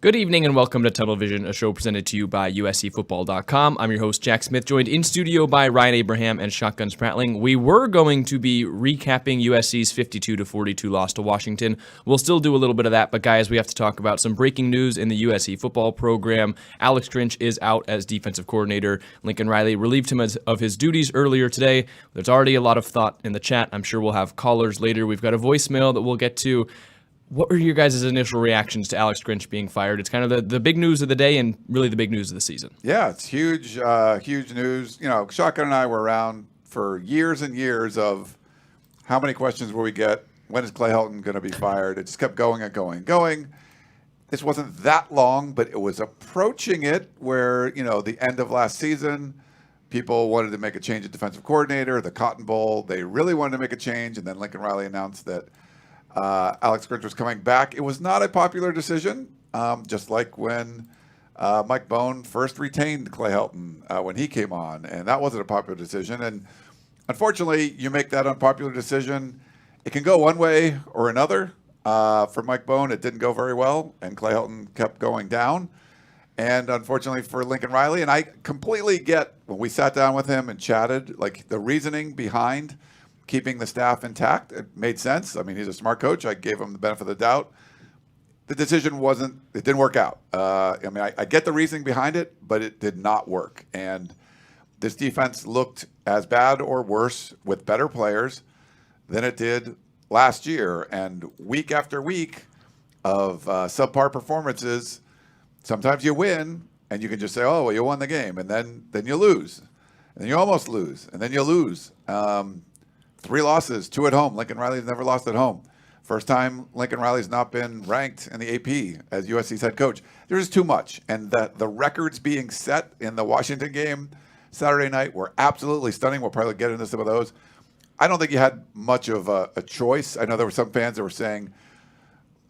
Good evening and welcome to Tunnel Vision, a show presented to you by USCFootball.com. I'm your host, Jack Smith, joined in studio by Ryan Abraham and Shotgun Spratling. We were going to be recapping USC's 52-42 loss to Washington. We'll still do a little bit of that, but guys, we have to talk about some breaking news in the USC football program. Alex Grinch is out as defensive coordinator. Lincoln Riley relieved him of his duties earlier today. There's already a lot of thought in the chat. I'm sure we'll have callers later. We've got a voicemail that we'll get to. What were your guys' initial reactions to Alex Grinch being fired? It's kind of the big news of the day and really the big news of the season. Yeah, it's huge, huge news. You know, Shotgun and I were around for years and years of how many questions will we get? When is Clay Helton going to be fired? It just kept going and going and going. This wasn't that long, but it was approaching it where, you know, the end of last season, people wanted to make a change at defensive coordinator, the Cotton Bowl. They really wanted to make a change, and then Lincoln Riley announced that Alex Grinch was coming back. It was not a popular decision, just like when Mike Bone first retained Clay Helton when he came on, and that wasn't a popular decision. And unfortunately, you make that unpopular decision, it can go one way or another. For Mike Bone, it didn't go very well, and Clay Helton kept going down. And unfortunately for Lincoln Riley, and I completely get when we sat down with him and chatted, like the reasoning behind keeping the staff intact. It made sense. I mean, he's a smart coach. I gave him the benefit of the doubt. The decision it didn't work out. I get the reasoning behind it, but it did not work. And this defense looked as bad or worse with better players than it did last year. And week after week of subpar performances, sometimes you win and you can just say, oh, well, you won the game. And then you lose. And then you almost lose. And then you lose. 3 losses, 2 at home. Lincoln Riley's never lost at home. First time Lincoln Riley's not been ranked in the AP as USC's head coach. There's too much. And the records being set in the Washington game Saturday night were absolutely stunning. We'll probably get into some of those. I don't think you had much of a choice. I know there were some fans that were saying,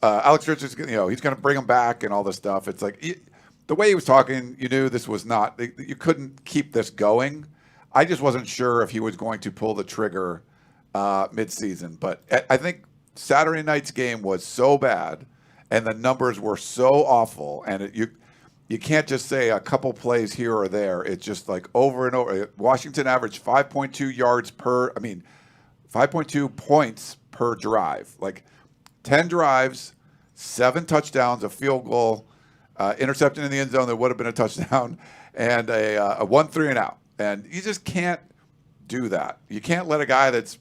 Alex Grinch is, he's going to bring him back and all this stuff. It's like, the way he was talking, you knew this was not, you couldn't keep this going. I just wasn't sure if he was going to pull the trigger mid-season, but I think Saturday night's game was so bad, and the numbers were so awful, and you can't just say a couple plays here or there. It's just like over and over. Washington averaged 5.2 points per drive, like 10 drives, 7 touchdowns, a field goal, interception in the end zone that would have been a touchdown, and a 1-3 and out. And you just can't do that. You can't let a guy that's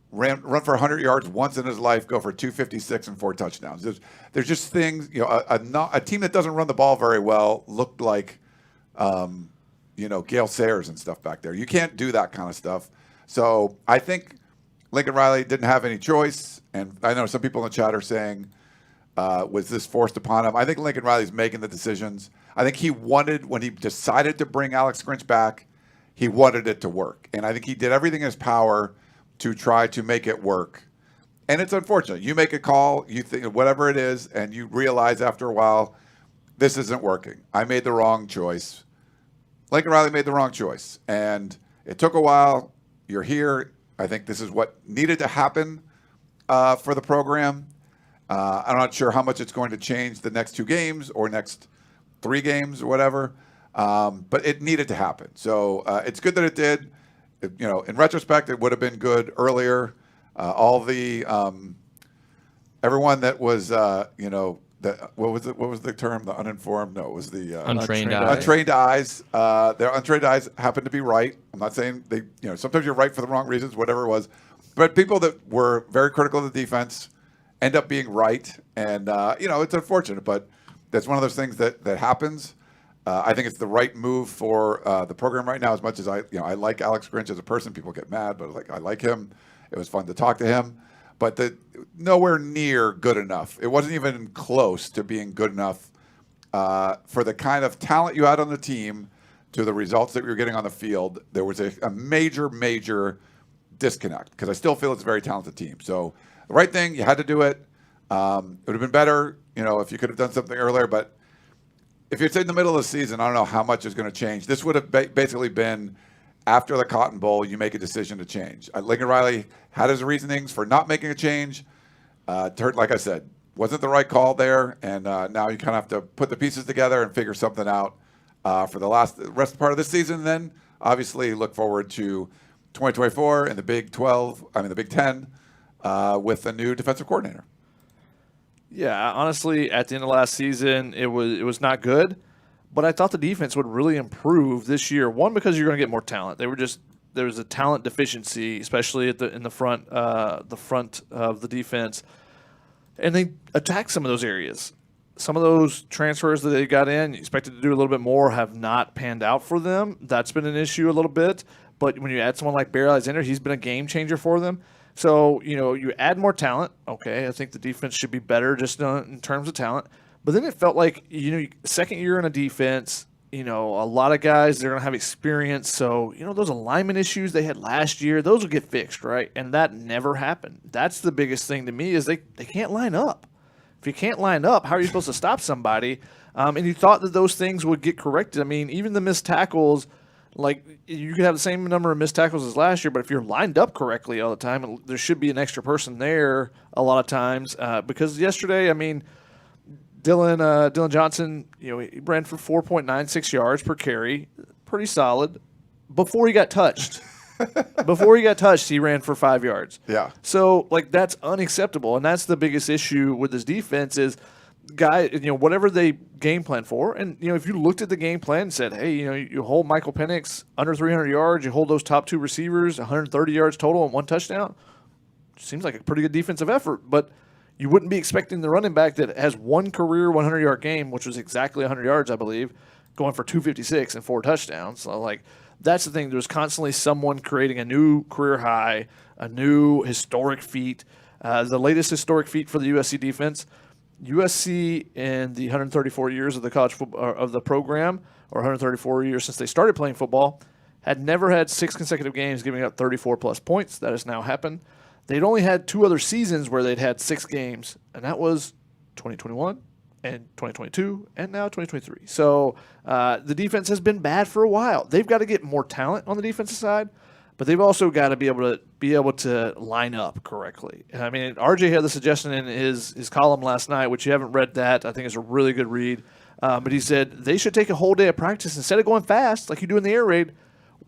run for 100 yards once in his life, go for 256 and 4 touchdowns. There's just things, a team that doesn't run the ball very well looked like, Gale Sayers and stuff back there. You can't do that kind of stuff. So I think Lincoln Riley didn't have any choice. And I know some people in the chat are saying, was this forced upon him? I think Lincoln Riley's making the decisions. I think he wanted, when he decided to bring Alex Grinch back, he wanted it to work. And I think he did everything in his power to try to make it work. And it's unfortunate. You make a call, you think whatever it is, and you realize after a while, this isn't working. I made the wrong choice. Lincoln Riley made the wrong choice. And it took a while. You're here. I think this is what needed to happen for the program. I'm not sure how much it's going to change the next 2 games or next 3 games or whatever. But it needed to happen. So it's good that it did. In retrospect, it would have been good earlier. All the everyone that was, what was the term? The uninformed? No, it was the untrained eyes. Untrained eyes. Their untrained eyes happened to be right. I'm not saying they. Sometimes you're right for the wrong reasons, whatever it was. But people that were very critical of the defense end up being right, and it's unfortunate, but that's one of those things that happens. I think it's the right move for the program right now. As much as I like Alex Grinch as a person, people get mad, but I like him. It was fun to talk to him, but nowhere near good enough. It wasn't even close to being good enough for the kind of talent you had on the team to the results that we were getting on the field. There was a major, major disconnect because I still feel it's a very talented team. So the right thing, you had to do it. It would have been better, if you could have done something earlier, but if you're in the middle of the season, I don't know how much is going to change. This would have basically been after the Cotton Bowl, you make a decision to change. Lincoln Riley had his reasonings for not making a change. Like I said, wasn't the right call there, and now you kind of have to put the pieces together and figure something out for the rest part of this season. Then obviously look forward to 2024 and the Big 10 with a new defensive coordinator. Yeah, honestly, at the end of last season, it was not good, but I thought the defense would really improve this year. One, because you're going to get more talent. There was a talent deficiency, especially in the front of the defense, and they attacked some of those areas. Some of those transfers that they got in, expected to do a little bit more, have not panned out for them. That's been an issue a little bit. But when you add someone like Barry Alexander, he's been a game changer for them. So, you add more talent. Okay, I think the defense should be better just in terms of talent. But then it felt like, second year in a defense, a lot of guys, they're going to have experience. So, those alignment issues they had last year, those will get fixed, right? And that never happened. That's the biggest thing to me is they can't line up. If you can't line up, how are you supposed to stop somebody? And you thought that those things would get corrected. I mean, even the missed tackles, like you could have the same number of missed tackles as last year, but if you're lined up correctly all the time, there should be an extra person there a lot of times. Because yesterday, I mean, Dylan Johnson, he ran for 4.96 yards per carry, pretty solid. Before he got touched. He ran for 5 yards. Yeah. So, that's unacceptable, and that's the biggest issue with this defense is whatever they game plan for, and, if you looked at the game plan and said, hey, you hold Michael Penix under 300 yards, you hold those top two receivers, 130 yards total and 1 touchdown, seems like a pretty good defensive effort, but you wouldn't be expecting the running back that has one career 100-yard game, which was exactly 100 yards, I believe, going for 256 and 4 touchdowns. So, that's the thing. There's constantly someone creating a new career high, a new historic feat. The latest historic feat for the USC defense, USC in the 134 years of the college football of the program, or 134 years since they started playing football, had never had 6 consecutive games giving up 34-plus points. That has now happened. They'd only had 2 other seasons where they'd had 6 games, and that was 2021 and 2022 and now 2023. So the defense has been bad for a while. They've got to get more talent on the defensive side, but they've also got to be able to line up correctly. I mean, RJ had the suggestion in his column last night, which you haven't read that. I think it's a really good read. But he said they should take a whole day of practice. Instead of going fast like you do in the air raid,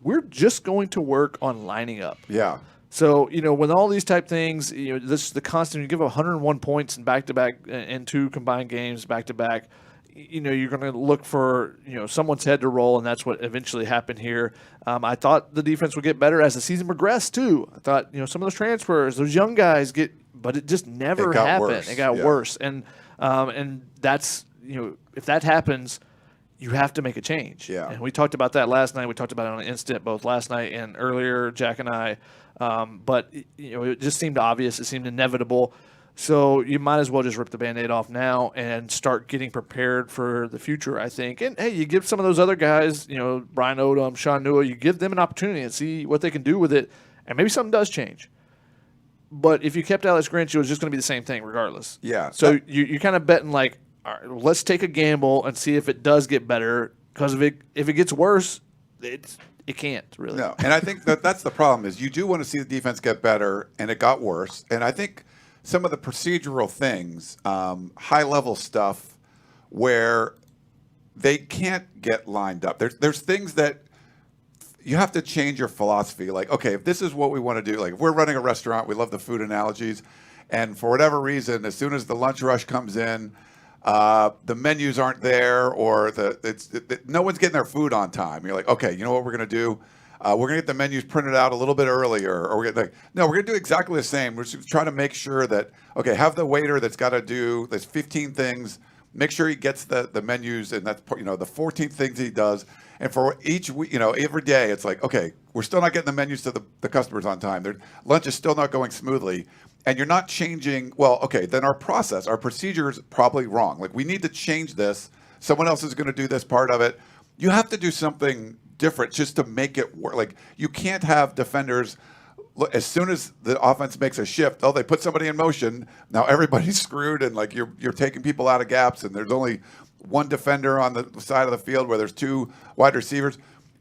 we're just going to work on lining up. Yeah. So, when all these type things, this is the constant, you give 101 points in back-to-back and 2 combined games back-to-back, you're going to look for, someone's head to roll, and that's what eventually happened here. I thought the defense would get better as the season progressed, too. I thought, some of those transfers, those young guys but it just never happened. Worse. It got worse. And that's, if that happens, you have to make a change. Yeah. And we talked about that last night. We talked about it on an instant both last night and earlier, Jack and I. But it just seemed obvious. It seemed inevitable. So you might as well just rip the Band-Aid off now and start getting prepared for the future, I think. And, hey, you give some of those other guys, Brian Odom, Sean Newell, you give them an opportunity and see what they can do with it, and maybe something does change. But if you kept Alex Grinch, it was just going to be the same thing regardless. Yeah. So you're kind of betting all right, let's take a gamble and see if it does get better, because if it gets worse, it can't really. No, and I think that's the problem is you do want to see the defense get better, and it got worse. And I think some of the procedural things, high-level stuff, where they can't get lined up. There's things that you have to change your philosophy. Like, okay, if this is what we want to do, like if we're running a restaurant, we love the food analogies, and for whatever reason, as soon as the lunch rush comes in, the menus aren't there, or no one's getting their food on time. You're like, okay, you know what we're going to do? We're going to get the menus printed out a little bit earlier, or we're going to do exactly the same. We're just trying to make sure that, okay, have the waiter that's got to do, there's 15 things, make sure he gets the menus, and that's, the 14th things he does. And for each week, every day, it's like, okay, we're still not getting the menus to the customers on time. Their lunch is still not going smoothly. And you're not changing, well, okay, then our procedure is probably wrong. Like, we need to change this. Someone else is going to do this part of it. You have to do something different just to make it work. Like, you can't have defenders, as soon as the offense makes a shift, they put somebody in motion. Now everybody's screwed, and like you're taking people out of gaps, and there's only one defender on the side of the field where there's 2 wide receivers.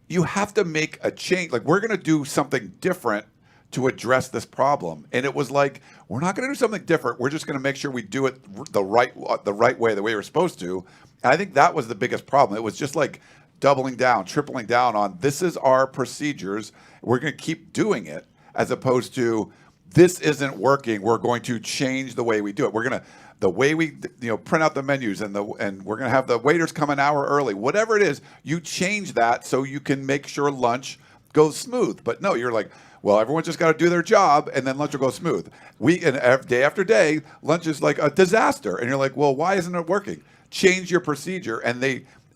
You have to make a change. Like, we're going to do something different to address this problem. And it was like, we're not going to do something different. We're just going to make sure we do it the right way, the way we're supposed to. And I think that was the biggest problem. It was just like doubling down, tripling down on this is our procedures. We're going to keep doing it, as opposed to this isn't working. We're going to change the way we do it. We're going to the way we print out the menus and we're going to have the waiters come an hour early. Whatever it is, you change that so you can make sure lunch goes smooth. But no, you're like, well, everyone's just got to do their job, and then lunch will go smooth. Day after day, lunch is like a disaster, and you're like, well, why isn't it working? Change your procedure. And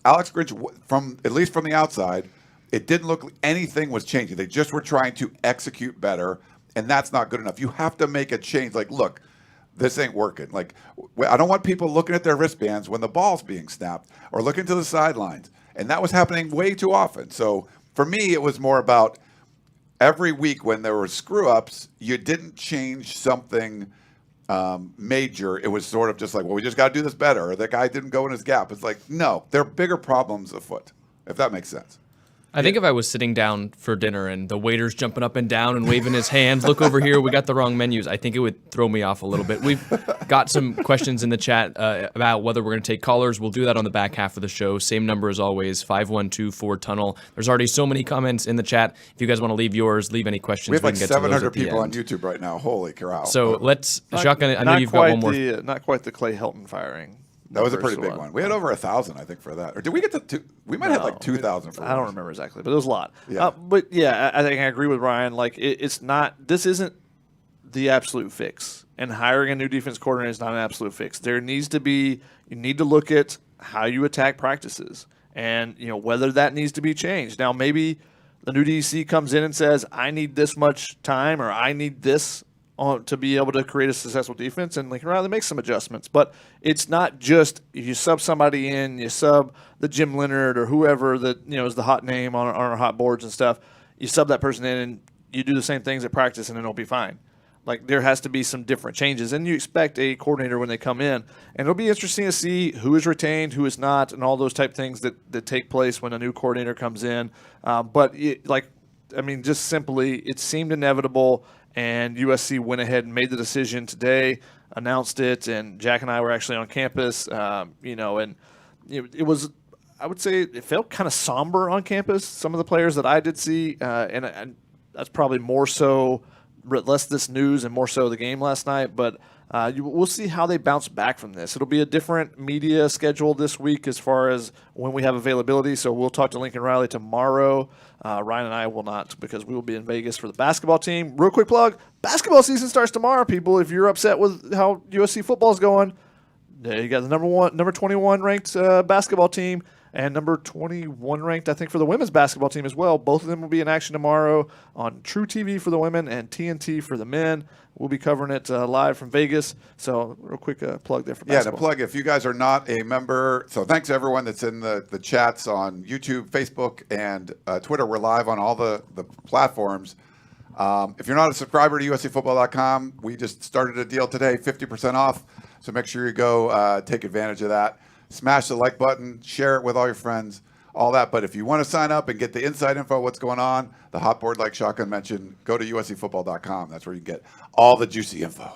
Alex Grinch, at least from the outside, it didn't look like anything was changing. They just were trying to execute better, and that's not good enough. You have to make a change. Like, look, this ain't working. Like, I don't want people looking at their wristbands when the ball's being snapped or looking to the sidelines, and that was happening way too often. So for me, it was more about every week when there were screw-ups, you didn't change something major. It was sort of just like, well, we just got to do this better. Or the guy didn't go in his gap. It's like, no, there are bigger problems afoot, if that makes sense. I think if I was sitting down for dinner and the waiter's jumping up and down and waving his hands, look over here, we got the wrong menus, I think it would throw me off a little bit. We've got some questions in the chat about whether we're going to take callers. We'll do that on the back half of the show. Same number as always, 512-4-TUNNEL. There's already so many comments in the chat. If you guys want to leave yours, leave any questions. We have like can get 700 to those people on YouTube right now. Holy cow. So let's, Shotgun, I know you've got one more. Not quite the Clay Helton firing. That was a pretty big one. We had over 1,000, I think, for that. Or did we get to two? We might have like 2,000 for I don't remember exactly, but it was a lot. Yeah. But yeah, I think I agree with Ryan. Like, it's not, this isn't the absolute fix. And hiring a new defense coordinator is not an absolute fix. There needs to be, you need to look at how you attack practices and, whether that needs to be changed. Now, maybe the new DC comes in and says, I need this much time, or I need this to be able to create a successful defense, and Lincoln Riley makes some adjustments. But it's not just if you sub somebody in, you sub the Jim Leonard or whoever that is the hot name on our hot boards and stuff. You sub that person in, and you do the same things at practice, and it'll be fine. Like, there has to be some different changes, and you expect a coordinator when they come in, and it'll be interesting to see who is retained, who is not, and all those type things that take place when a new coordinator comes in. Just simply, it seemed inevitable. And USC went ahead and made the decision today, announced it, and Jack and I were actually on campus, and it was, I would say, it felt kind of somber on campus. Some of the players that I did see, and that's probably more so, less this news and more so the game last night, but we'll see how they bounce back from this. It'll be a different media schedule this week as far as when we have availability, so we'll talk to Lincoln Riley tomorrow. Ryan and I will not, because we will be in Vegas for the basketball team. Real quick plug, basketball season starts tomorrow, people. If you're upset with how USC football is going, you got the number 21 ranked basketball team and number 21 ranked, I think, for the women's basketball team as well. Both of them will be in action tomorrow on True TV for the women and TNT for the men. We'll be covering it live from Vegas. So real quick plug there for basketball. Yeah, to plug, if you guys are not a member, so thanks to everyone that's in the chats on YouTube, Facebook, and Twitter. We're live on all the platforms. If you're not a subscriber to USCFootball.com, we just started a deal today, 50% off. So make sure you go take advantage of that. Smash the like button, share it with all your friends, all that. But if you want to sign up and get the inside info, what's going on, the hot board like Shotgun mentioned, go to USCFootball.com. That's where you get all the juicy info.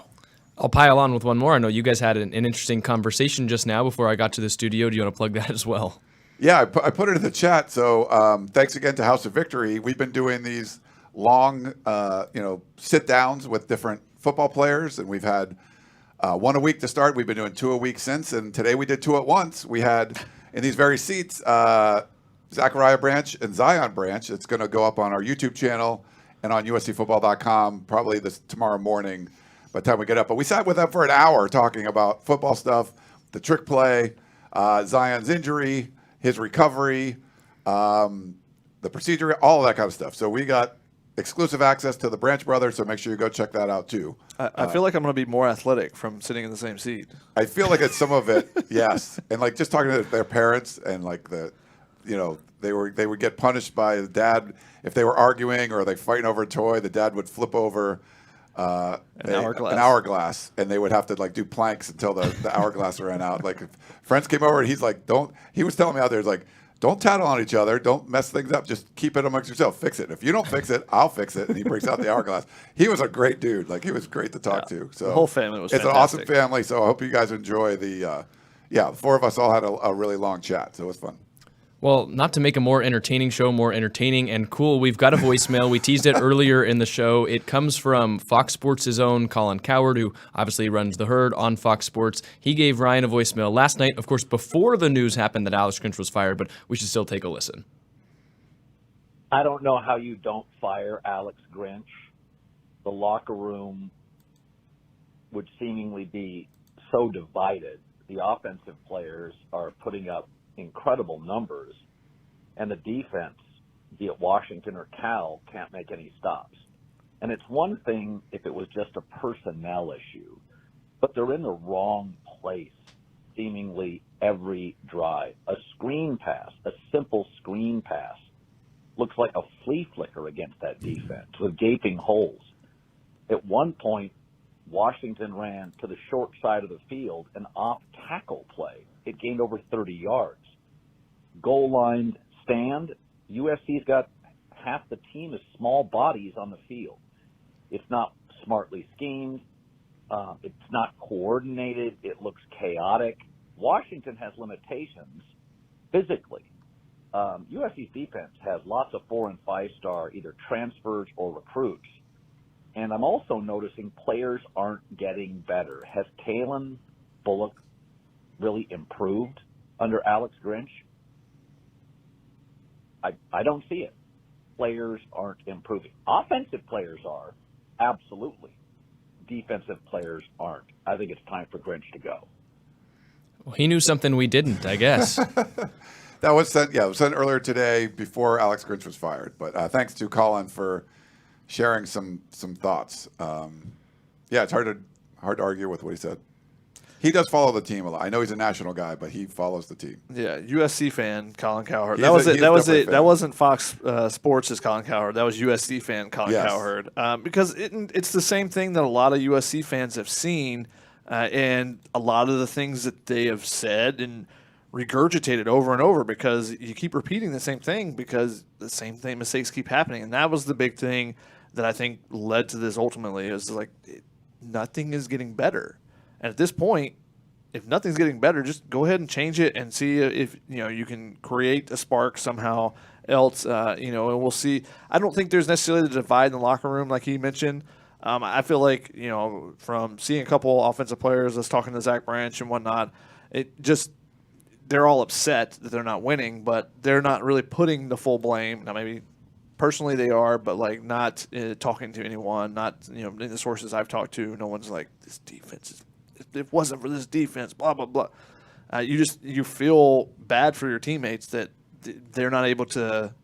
I'll pile on with one more. I know you guys had an interesting conversation just now before I got to the studio. Do you want to plug that as well? Yeah, I put it in the chat. So thanks again to House of Victory. We've been doing these long, sit downs with different football players, and we've had one a week to start. We've been doing 2 a week since, and today we did 2 at once. We had in these very seats Zachariah Branch and Zion Branch. It's going to go up on our YouTube channel and on USCFootball.com probably tomorrow morning by the time we get up. But we sat with them for an hour talking about football stuff, the trick play, Zion's injury, his recovery, the procedure, all of that kind of stuff. So we got exclusive access to the Branch brothers, so make sure you go check that out too. I feel like I'm going to be more athletic from sitting in the same seat. I feel like it's some of it, yes. And like just talking to their parents and like they would get punished by the dad if they were arguing or they fighting over a toy. The dad would flip over an hourglass, and they would have to like do planks until the hourglass ran out. Like if friends came over and he's like, he was telling me out there, like, don't tattle on each other. Don't mess things up. Just keep it amongst yourself. Fix it. If you don't fix it, I'll fix it. And he breaks out the hourglass. He was a great dude. Like, he was great to talk to. So the whole family was It's fantastic. an awesome family. So I hope you guys enjoy the four of us all had a really long chat. So it was fun. Well, not to make a more entertaining show more entertaining and cool, we've got a voicemail. We teased it earlier in the show. It comes from Fox Sports' own Colin Cowherd, who obviously runs The Herd on Fox Sports. He gave Ryan a voicemail last night, of course, before the news happened that Alex Grinch was fired, but we should still take a listen. I don't know how you don't fire Alex Grinch. The locker room would seemingly be so divided. The offensive players are putting up incredible numbers, and the defense, be it Washington or Cal, can't make any stops. And it's one thing if it was just a personnel issue, but they're in the wrong place seemingly every drive. A screen pass, a simple screen pass, looks like a flea flicker against that defense with gaping holes. At one point, Washington ran to the short side of the field, an off-tackle play. It gained over 30 yards. Goal line stand, USC's got half the team as small bodies on the field. It's not smartly schemed. It's not coordinated. It looks chaotic. Washington has limitations physically. USC's defense has lots of 4- and 5-star either transfers or recruits. And I'm also noticing players aren't getting better. Has Kalen Bullock really improved under Alex Grinch? I don't see it. Players aren't improving. Offensive players are, absolutely. Defensive players aren't. I think it's time for Grinch to go. Well, he knew something we didn't, I guess. That was sent. Yeah, it was sent earlier today before Alex Grinch was fired. But thanks to Colin for sharing some thoughts. It's hard to argue with what he said. He does follow the team a lot. I know he's a national guy, but he follows the team. Yeah, USC fan Colin Cowherd. That wasn't Fox Sports' Colin Cowherd. That was USC fan Colin Cowherd. Because it's the same thing that a lot of USC fans have seen, and a lot of the things that they have said and regurgitated over and over, because you keep repeating the same thing because the same thing, mistakes keep happening. And that was the big thing that I think led to this ultimately, is like nothing is getting better. And at this point, if nothing's getting better, just go ahead and change it and see if you can create a spark somehow else. And we'll see. I don't think there's necessarily the divide in the locker room like he mentioned. I feel like from seeing a couple offensive players, us talking to Zach Branch and whatnot, they're all upset that they're not winning, but they're not really putting the full blame. Now maybe personally they are, but like not talking to anyone. Not in the sources I've talked to, no one's like, this defense is. If it wasn't for this defense, blah, blah, blah. You feel bad for your teammates that they're not able to,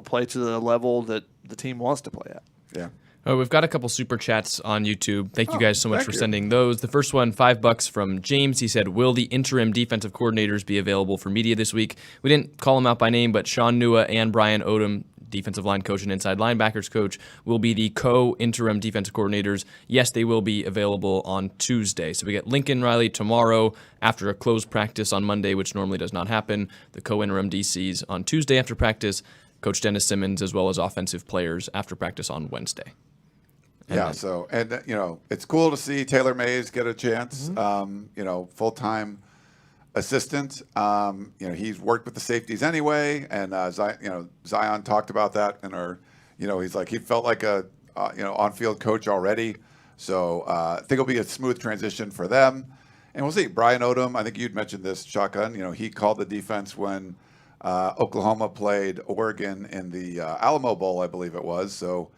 play to the level that the team wants to play at. Yeah. Oh, we've got a couple super chats on YouTube. Thank you guys so much for sending those. The first one, $5 from James. He said, will the interim defensive coordinators be available for media this week? We didn't call them out by name, but Sean Nua and Brian Odom, defensive line coach and inside linebackers coach, will be the co-interim defensive coordinators. Yes, they will be available on Tuesday. So we get Lincoln Riley tomorrow after a closed practice on Monday, which normally does not happen. The co-interim DCs on Tuesday after practice. Coach Dennis Simmons, as well as offensive players after practice on Wednesday. It's cool to see Taylor Mays get a chance. Full-time assistant. He's worked with the safeties anyway, and Zion talked about that he's like, he felt like a on-field coach already. So I think it'll be a smooth transition for them, and we'll see. Brian Odom, I think you'd mentioned this, Shotgun. He called the defense when Oklahoma played Oregon in the Alamo Bowl, I believe it was. So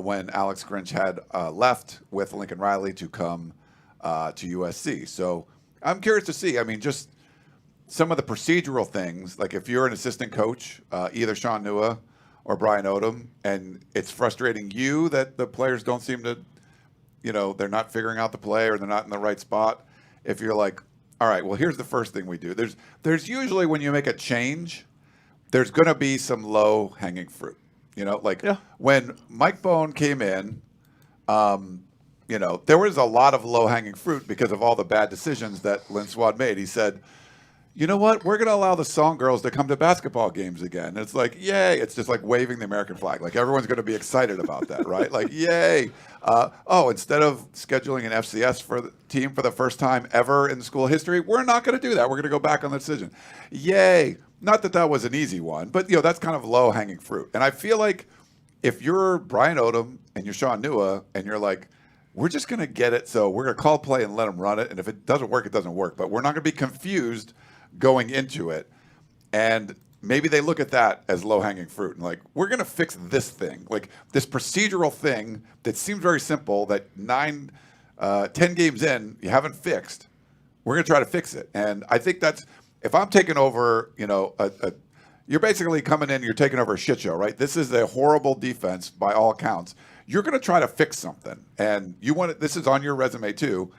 when Alex Grinch had left with Lincoln Riley to come to USC. So I'm curious to see. I mean, just some of the procedural things, like if you're an assistant coach, either Sean Nua or Brian Odom, and it's frustrating you that the players don't seem to, they're not figuring out the play or they're not in the right spot. If you're like, all right, well, here's the first thing we do. There's usually, when you make a change, there's going to be some low-hanging fruit. When Mike Bone came in, there was a lot of low-hanging fruit because of all the bad decisions that Lynn Swad made. He said, you know what? We're going to allow the song girls to come to basketball games again. And it's like, yay. It's just like waving the American flag. Like everyone's going to be excited about that, right? Like, yay. Instead of scheduling an FCS for the team for the first time ever in school history, we're not going to do that. We're going to go back on the decision. Yay. Not that that was an easy one, but, that's kind of low-hanging fruit. And I feel like if you're Brian Odom and you're Sean Nua and you're like, we're just going to get it, so we're going to call play and let them run it. And if it doesn't work, it doesn't work. But we're not going to be confused going into it. And maybe they look at that as low-hanging fruit and like, we're going to fix this thing. Like this procedural thing that seems very simple that 10 games in, you haven't fixed. We're going to try to fix it. And I think that's, if I'm taking over, you're basically coming in, you're taking over a shit show, right? This is a horrible defense by all accounts. You're going to try to fix something. And this is on your resume too.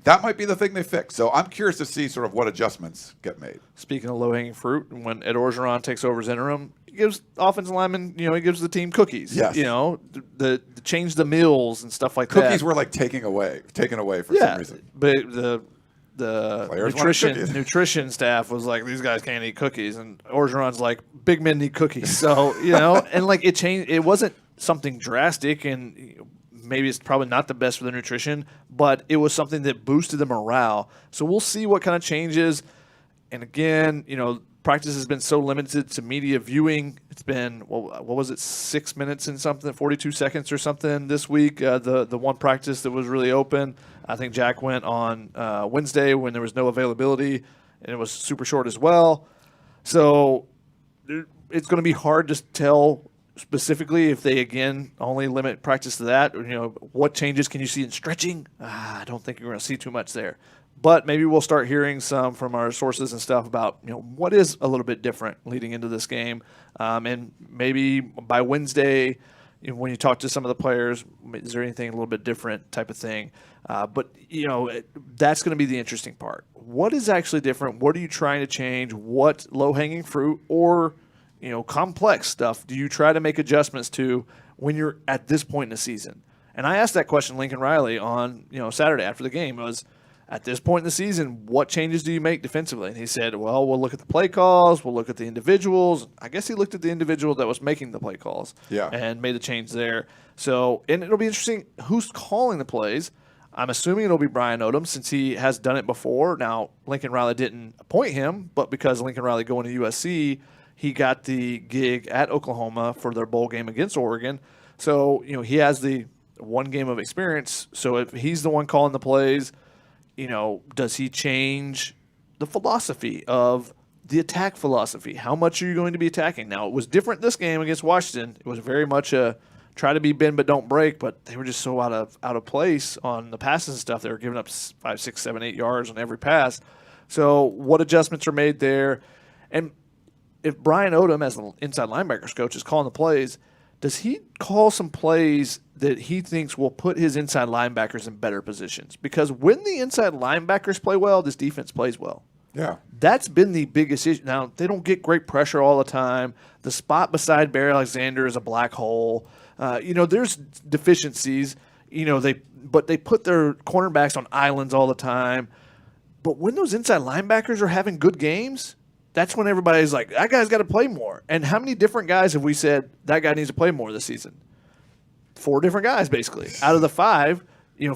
That might be the thing they fix. So I'm curious to see sort of what adjustments get made. Speaking of low-hanging fruit, when Ed Orgeron takes over as interim, he gives offensive linemen, he gives the team cookies. Yes. The change the meals and stuff like that. Cookies were like taken away for some reason. But the Players nutrition staff was like, these guys can't eat cookies. And Orgeron's like, big men need cookies. So, and like it changed. It wasn't something drastic, and maybe it's probably not the best for the nutrition, but it was something that boosted the morale. So we'll see what kind of changes. And again, practice has been so limited to media viewing. It's been, what was it, 6 minutes and something, 42 seconds or something this week, the one practice that was really open. I think Jack went on Wednesday when there was no availability, and it was super short as well. So it's going to be hard to tell specifically if they, again, only limit practice to that. What changes can you see in stretching? I don't think you're going to see too much there. But maybe we'll start hearing some from our sources and stuff about, what is a little bit different leading into this game. And maybe by Wednesday, when you talk to some of the players, is there anything a little bit different type of thing? But that's going to be the interesting part. What is actually different? What are you trying to change? What low-hanging fruit or, complex stuff do you try to make adjustments to when you're at this point in the season? And I asked that question to Lincoln Riley on, Saturday after the game. It was, at this point in the season, what changes do you make defensively? And he said, well, we'll look at the play calls. We'll look at the individuals. I guess he looked at the individual that was making the play calls and made a change there. So, and it'll be interesting who's calling the plays. I'm assuming it'll be Brian Odom since he has done it before. Now, Lincoln Riley didn't appoint him, but because Lincoln Riley going to USC, he got the gig at Oklahoma for their bowl game against Oregon. So, he has the one game of experience. So if he's the one calling the plays, does he change the philosophy of the attack philosophy? How much are you going to be attacking? Now, it was different this game against Washington. It was very much a try to be bend but don't break, but they were just so out of place on the passes and stuff. They were giving up 5, 6, 7, 8 yards on every pass. So what adjustments are made there? And if Brian Odom, as the inside linebackers coach, is calling the plays, does he call some plays that he thinks will put his inside linebackers in better positions? Because when the inside linebackers play well, this defense plays well. Yeah. That's been the biggest issue. Now, they don't get great pressure all the time. The spot beside Barry Alexander is a black hole. There's deficiencies. But they put their cornerbacks on islands all the time. But when those inside linebackers are having good games, that's when everybody's like, that guy's got to play more. And how many different guys have we said that guy needs to play more this season? 4 different guys, basically. Out of the 5,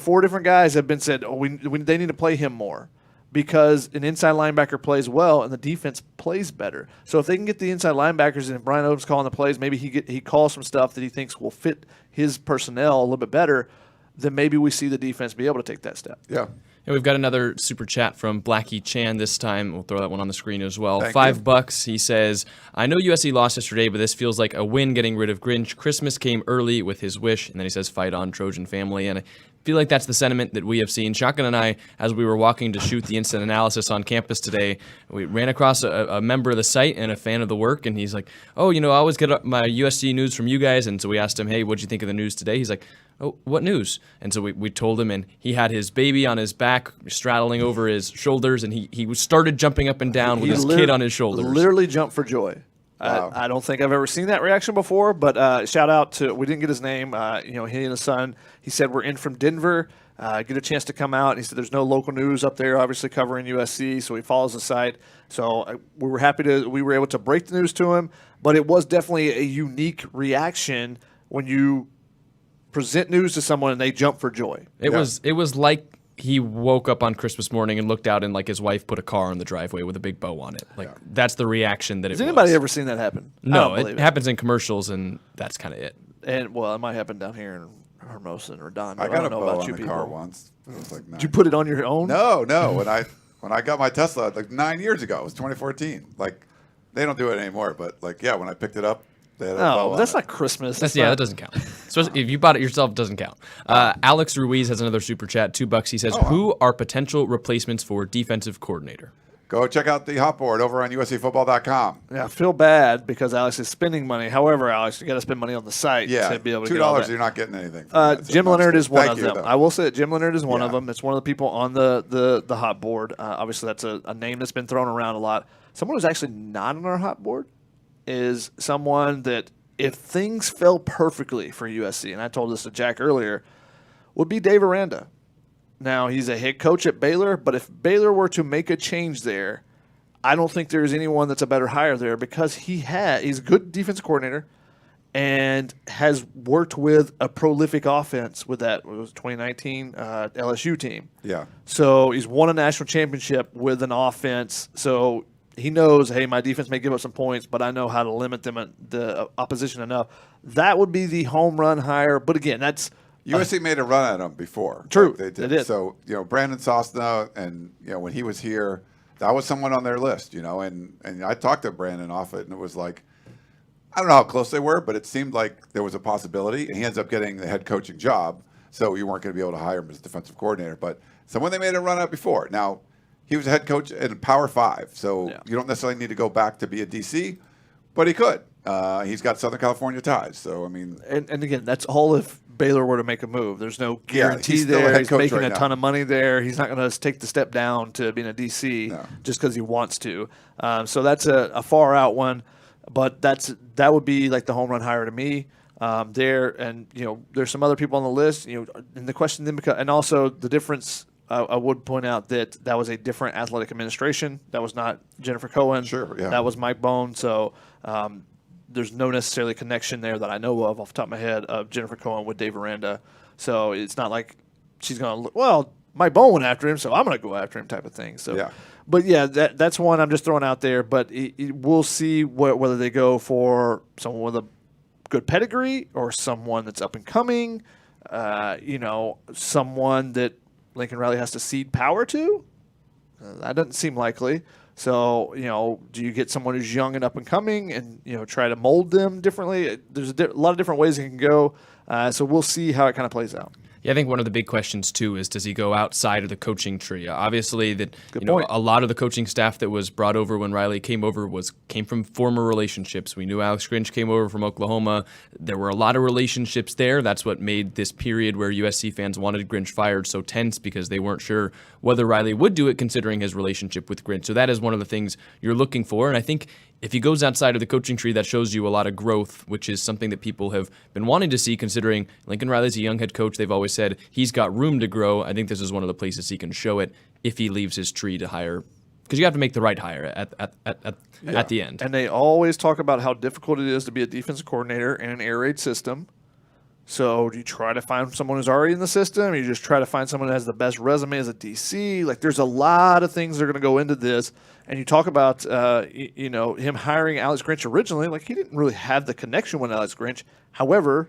4 different guys have been said, they need to play him more because an inside linebacker plays well and the defense plays better. So if they can get the inside linebackers and Brian Odom's calling the plays, maybe he calls some stuff that he thinks will fit his personnel a little bit better, then maybe we see the defense be able to take that step. Yeah. And we've got another super chat from Blackie Chan this time. We'll throw that one on the screen as well. Thank $5. He says, I know USC lost yesterday, but this feels like a win getting rid of Grinch. Christmas came early with his wish. And then he says, fight on, Trojan family. And I feel like that's the sentiment that we have seen. Shotgun and I, as we were walking to shoot the instant analysis on campus today, we ran across a member of the site and a fan of the work. And he's like, I always get my USC news from you guys. And so we asked him, hey, what'd you think of the news today? He's like, oh, what news? And so we told him, and he had his baby on his back, straddling over his shoulders, and he started jumping up and down with his kid on his shoulders. Literally jumped for joy. Wow. I don't think I've ever seen that reaction before, but shout out to, we didn't get his name, he and his son. He said, we're in from Denver. get a chance to come out. And he said there's no local news up there, obviously covering USC, so he follows the site. So we were able to break the news to him, but it was definitely a unique reaction when you present news to someone and they jump for joy. It was like he woke up on Christmas morning and looked out and like his wife put a car in the driveway with a big bow on it. Like that's the reaction that it was. Has anybody ever seen that happen? No, it happens in commercials and that's kind of it. And well, it might happen down here in Hermosa and Redondo. I got a bow on you the people. car once. It was like Did you put it on your own? No. When I got my Tesla like 9 years ago, it was 2014. Like they don't do it anymore, but like when I picked it up, they had a bow on that's it. not Christmas. That doesn't count. So if you bought it yourself, it doesn't count. Alex Ruiz has another super chat, $2. He says, "Who are potential replacements for defensive coordinator?" Go check out the hot board over on USCFootball.com. Yeah, I feel bad because Alex is spending money. However, Alex, you got to spend money on the site to be able to get all $2. that. You're not getting anything. From it, so Jim Leonard is one of you, them. though. I will say that Jim Leonard is one of them. It's one of the people on the hot board. Obviously, that's a name that's been thrown around a lot. Someone who's actually not on our hot board is someone that, if things fell perfectly for USC, and I told this to Jack earlier, would be Dave Aranda. Now, he's a head coach at Baylor, but if Baylor were to make a change there, I don't think there's anyone that's a better hire there because he's a good defensive coordinator and has worked with a prolific offense with that. It was 2019 LSU team. Yeah. So he's won a national championship with an offense. So he knows, hey, my defense may give up some points, but I know how to limit the opposition enough. That would be the home run hire. But again, that's USC made a run at him before. True, Like they did. So Brandon Sosna, and when he was here, that was someone on their list. And I talked to Brandon off it, and it was like, I don't know how close they were, but it seemed like there was a possibility, and he ends up getting the head coaching job. So you weren't going to be able to hire him as defensive coordinator, but someone they made a run at before. Now, he was a head coach at Power 5, so you don't necessarily need to go back to be a DC, but he could. He's got Southern California ties, so I mean. And again, that's all if Baylor were to make a move. There's no guarantee he's still a there. head He's coach making right a now. ton of money there. He's not going to take the step down to being a DC just because he wants to. So that's a far out one, but that would be like the home run hire to me. There, and there's some other people on the list. And the question then becomes, and also the difference. I would point out that was a different athletic administration. That was not Jennifer Cohen. Sure, yeah. That was Mike Bone. So there's no necessarily connection there that I know of off the top of my head of Jennifer Cohen with Dave Aranda. So it's not like she's going to look, well, Mike Bone went after him, so I'm going to go after him type of thing. So, but yeah, that's one I'm just throwing out there. But we'll see whether they go for someone with a good pedigree or someone that's up and coming, someone that Lincoln Riley has to cede power to. That doesn't seem likely. So, do you get someone who's young and up and coming and, try to mold them differently? There's a lot of different ways it can go. So we'll see how it kind of plays out. Yeah, I think one of the big questions, too, is does he go outside of the coaching tree? Obviously, Good point. a lot of the coaching staff that was brought over when Riley came over came from former relationships. We knew Alex Grinch came over from Oklahoma. There were a lot of relationships there. That's what made this period where USC fans wanted Grinch fired so tense because they weren't sure whether Riley would do it considering his relationship with Grinch. So that is one of the things you're looking for. And I think if he goes outside of the coaching tree, that shows you a lot of growth, which is something that people have been wanting to see considering Lincoln Riley's a young head coach. They've always said he's got room to grow. I think this is one of the places he can show it if he leaves his tree to hire, because you have to make the right hire at the end. And they always talk about how difficult it is to be a defensive coordinator in an air raid system. So do you try to find someone who's already in the system? Or you just try to find someone that has the best resume as a DC? Like, there's a lot of things that are going to go into this. And you talk about, him hiring Alex Grinch originally. Like, he didn't really have the connection with Alex Grinch. However,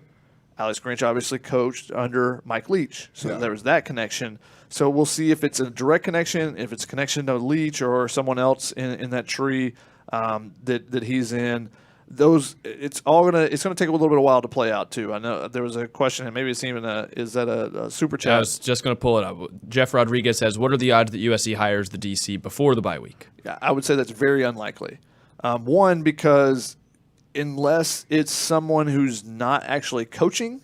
Alex Grinch obviously coached under Mike Leach. So there was that connection. So we'll see if it's a direct connection, if it's a connection to Leach or someone else in that tree that he's in. It's gonna take a little bit of while to play out too. I know there was a question, and maybe it's even is that a super chat? I was just going to pull it up. Jeff Rodriguez says, "What are the odds that USC hires the DC before the bye week?" Yeah, I would say that's very unlikely. One, because unless it's someone who's not actually coaching,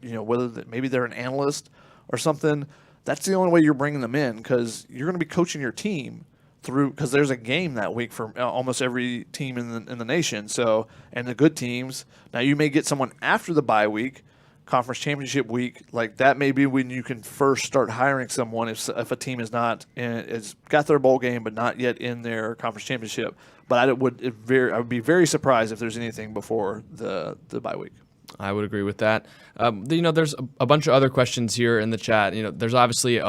whether maybe they're an analyst or something, that's the only way you're bringing them in, because you're going to be coaching your team because there's a game that week for almost every team in the nation. So, and the good teams. Now you may get someone after the bye week, conference championship week, like that may be when you can first start hiring someone if a team is not it's got their bowl game but not yet in their conference championship. But I would be very surprised if there's anything before the bye week. I would agree with that. There's a bunch of other questions here in the chat. There's obviously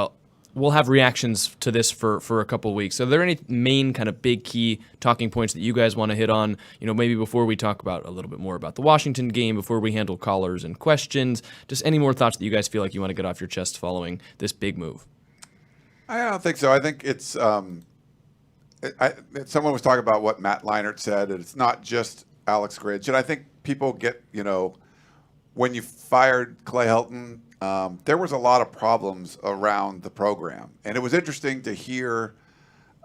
we'll have reactions to this for a couple of weeks. Are there any main kind of big key talking points that you guys want to hit on? Maybe before we talk about a little bit more about the Washington game, before we handle callers and questions, just any more thoughts that you guys feel like you want to get off your chest following this big move? I don't think so. I think it's someone was talking about what Matt Leinart said, and it's not just Alex Grinch. And I think people get, when you fired Clay Helton, there was a lot of problems around the program. And it was interesting to hear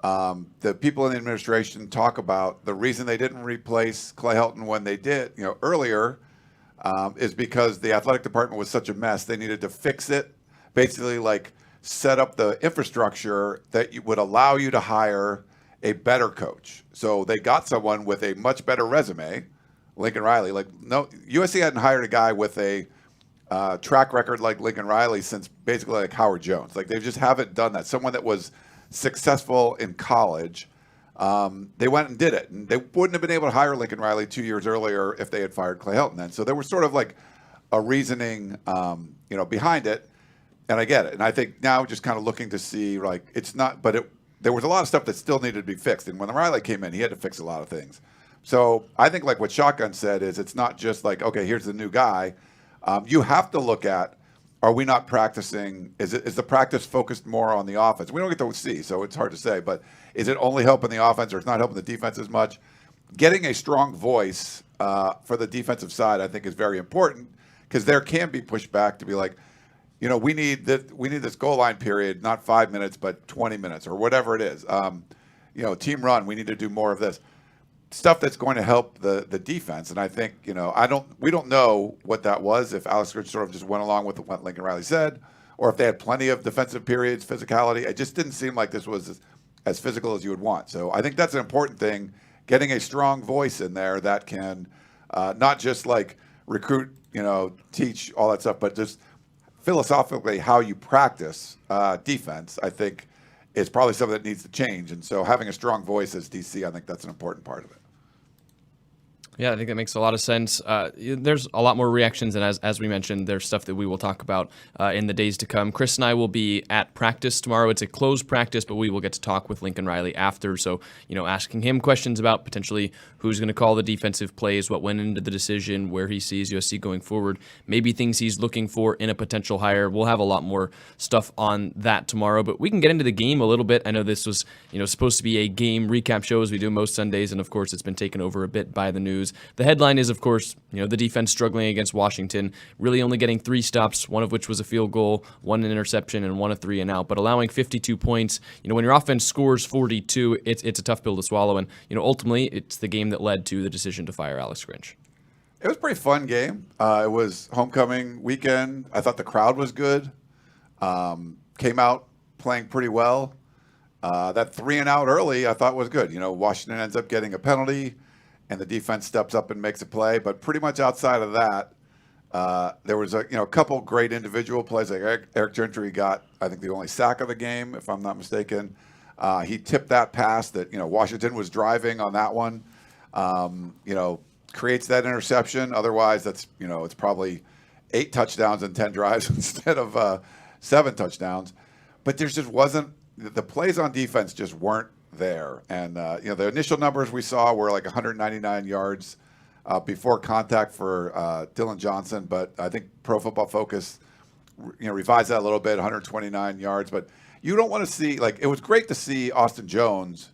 the people in the administration talk about the reason they didn't replace Clay Helton when they did, earlier, is because the athletic department was such a mess. They needed to fix it, basically like set up the infrastructure that would allow you to hire a better coach. So they got someone with a much better resume, Lincoln Riley. USC hadn't hired a guy with a track record like Lincoln Riley since basically like Howard Jones. Like they just haven't done that. Someone that was successful in college, they went and did it. And they wouldn't have been able to hire Lincoln Riley 2 years earlier if they had fired Clay Helton then. So there was sort of like a reasoning, behind it. And I get it. And I think now just kind of looking to see, like, it's not, but there was a lot of stuff that still needed to be fixed. And when Riley came in, he had to fix a lot of things. So I think like what Shotgun said is it's not just like, okay, here's the new guy. You have to look at, are we not practicing? Is the practice focused more on the offense? We don't get to see, so it's hard to say. But is it only helping the offense or it's not helping the defense as much? Getting a strong voice for the defensive side, I think, is very important because there can be pushback to be like, we need this goal line period, not 5 minutes, but 20 minutes or whatever it is. Team run, we need to do more of this stuff that's going to help the defense. And I think, we don't know what that was, if Alex Grinch sort of just went along with what Lincoln Riley said, or if they had plenty of defensive periods, physicality. It just didn't seem like this was as physical as you would want. So I think that's an important thing, getting a strong voice in there that can not just like recruit, teach, all that stuff, but just philosophically how you practice defense, I think, is probably something that needs to change. And so having a strong voice as DC, I think that's an important part of it. Yeah, I think that makes a lot of sense. There's a lot more reactions, and as we mentioned, there's stuff that we will talk about in the days to come. Chris and I will be at practice tomorrow. It's a closed practice, but we will get to talk with Lincoln Riley after. So, asking him questions about potentially who's going to call the defensive plays, what went into the decision, where he sees USC going forward, maybe things he's looking for in a potential hire. We'll have a lot more stuff on that tomorrow, but we can get into the game a little bit. I know this was, supposed to be a game recap show as we do most Sundays, and of course, it's been taken over a bit by the news. The headline is, of course, the defense struggling against Washington, really only getting 3 stops, one of which was a field goal, 1 an interception, and 1 a 3 and out, but allowing 52 points. When your offense scores 42, it's a tough pill to swallow, and ultimately, it's the game that led to the decision to fire Alex Grinch. It was a pretty fun game. It was homecoming weekend. I thought the crowd was good. Came out playing pretty well. That 3 and out early, I thought was good. Washington ends up getting a penalty, and the defense steps up and makes a play. But pretty much outside of that, there was a couple great individual plays. Like Eric Gentry got, I think, the only sack of the game, if I'm not mistaken. He tipped that pass that Washington was driving on that one. Creates that interception. Otherwise, that's it's probably 8 touchdowns and 10 drives instead of 7 touchdowns. But there just wasn't, the plays on defense just weren't there. And the initial numbers we saw were like 199 yards before contact for Dylan Johnson, but I think Pro Football Focus revised that a little bit, 129 yards. But you don't want to see, like, it was great to see Austin Jones.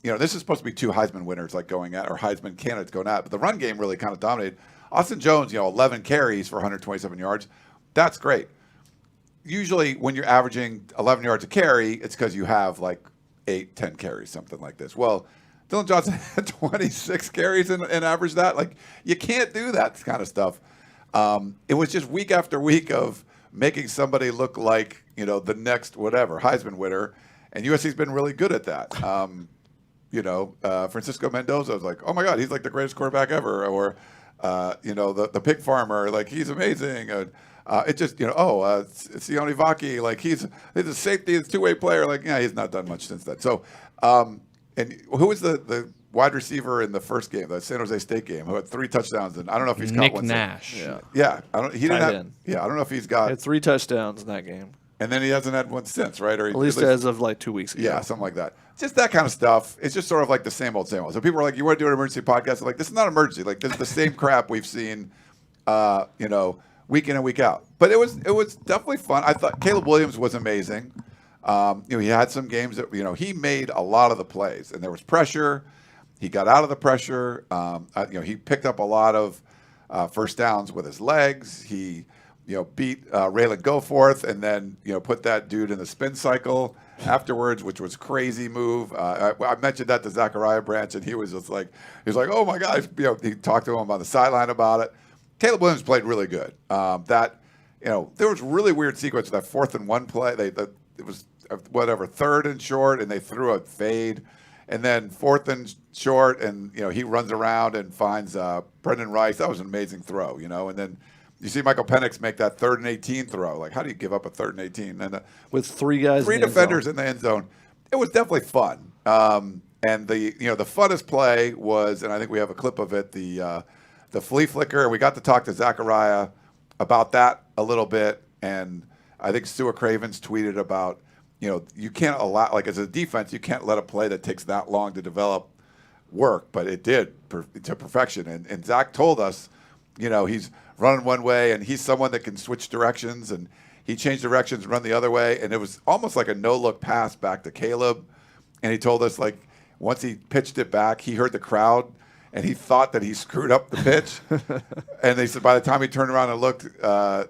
This is supposed to be 2 Heisman winners going at, or Heisman candidates going at, but the run game really kind of dominated. Austin Jones, 11 carries for 127 yards. That's great. Usually when you're averaging 11 yards a carry, it's because you have like 8, 10 carries, something like this. Well, Dylan Johnson had 26 carries and averaged that. Like, you can't do that kind of stuff. It was just week after week of making somebody look like, the next whatever, Heisman winner. And USC's been really good at that. Francisco Mendoza was like, oh my God, he's like the greatest quarterback ever. Or the pig farmer, like he's amazing. It just, it's Sione Vaki, like he's a safety, he's a two-way player. Like, yeah, he's not done much since then. So, and who was the wide receiver in the first game, the San Jose State game, who had 3 touchdowns? And I don't know if he's Nick caught one. Nash. Yeah. I don't know if he's got. He had 3 touchdowns in that game. And then he hasn't had one since, right? Or at least as of like 2 weeks ago. Yeah, something like that. Just that kind of stuff. It's just sort of like the same old, same old. So people are like, you want to do an emergency podcast? I'm like, this is not an emergency. Like, this is the same crap we've seen, week in and week out. But it was definitely fun. I thought Caleb Williams was amazing. He had some games that, he made a lot of the plays. And there was pressure. He got out of the pressure. He picked up a lot of first downs with his legs. He beat Raylan Goforth and then, put that dude in the spin cycle afterwards, which was crazy move. I mentioned that to Zachariah Branch, and he was just like, oh my gosh. He talked to him on the sideline about it. Caleb Williams played really good. There was really weird sequence, that 4th and 1 play. It was third and short, and they threw a fade. And then 4th and short, and, he runs around and finds Brendan Rice. That was an amazing throw, and then you see Michael Penix make that 3rd and 18 throw. Like, how do you give up a 3rd and 18? And with 3 guys, 3 defenders in the end zone. It was definitely fun. And the funnest play was, and I think we have a clip of it, the flea flicker. And we got to talk to Zachariah about that a little bit. And I think Stuart Cravens tweeted about, you can't allow, like as a defense, you can't let a play that takes that long to develop work. But it did to perfection. And Zach told us, he's running one way, and he's someone that can switch directions, and he changed directions and run the other way, and it was almost like a no-look pass back to Caleb. And he told us, like, once he pitched it back, he heard the crowd, and he thought that he screwed up the pitch. And they said by the time he turned around and looked, that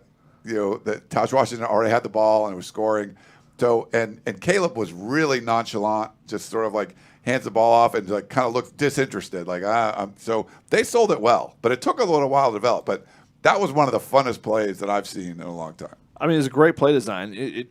Taj Wason already had the ball and was scoring. So, and Caleb was really nonchalant, just sort of like hands the ball off and like kind of looked disinterested. Like, so they sold it well, but it took a little while to develop. But that was one of the funnest plays that I've seen in a long time. I mean, it's a great play design.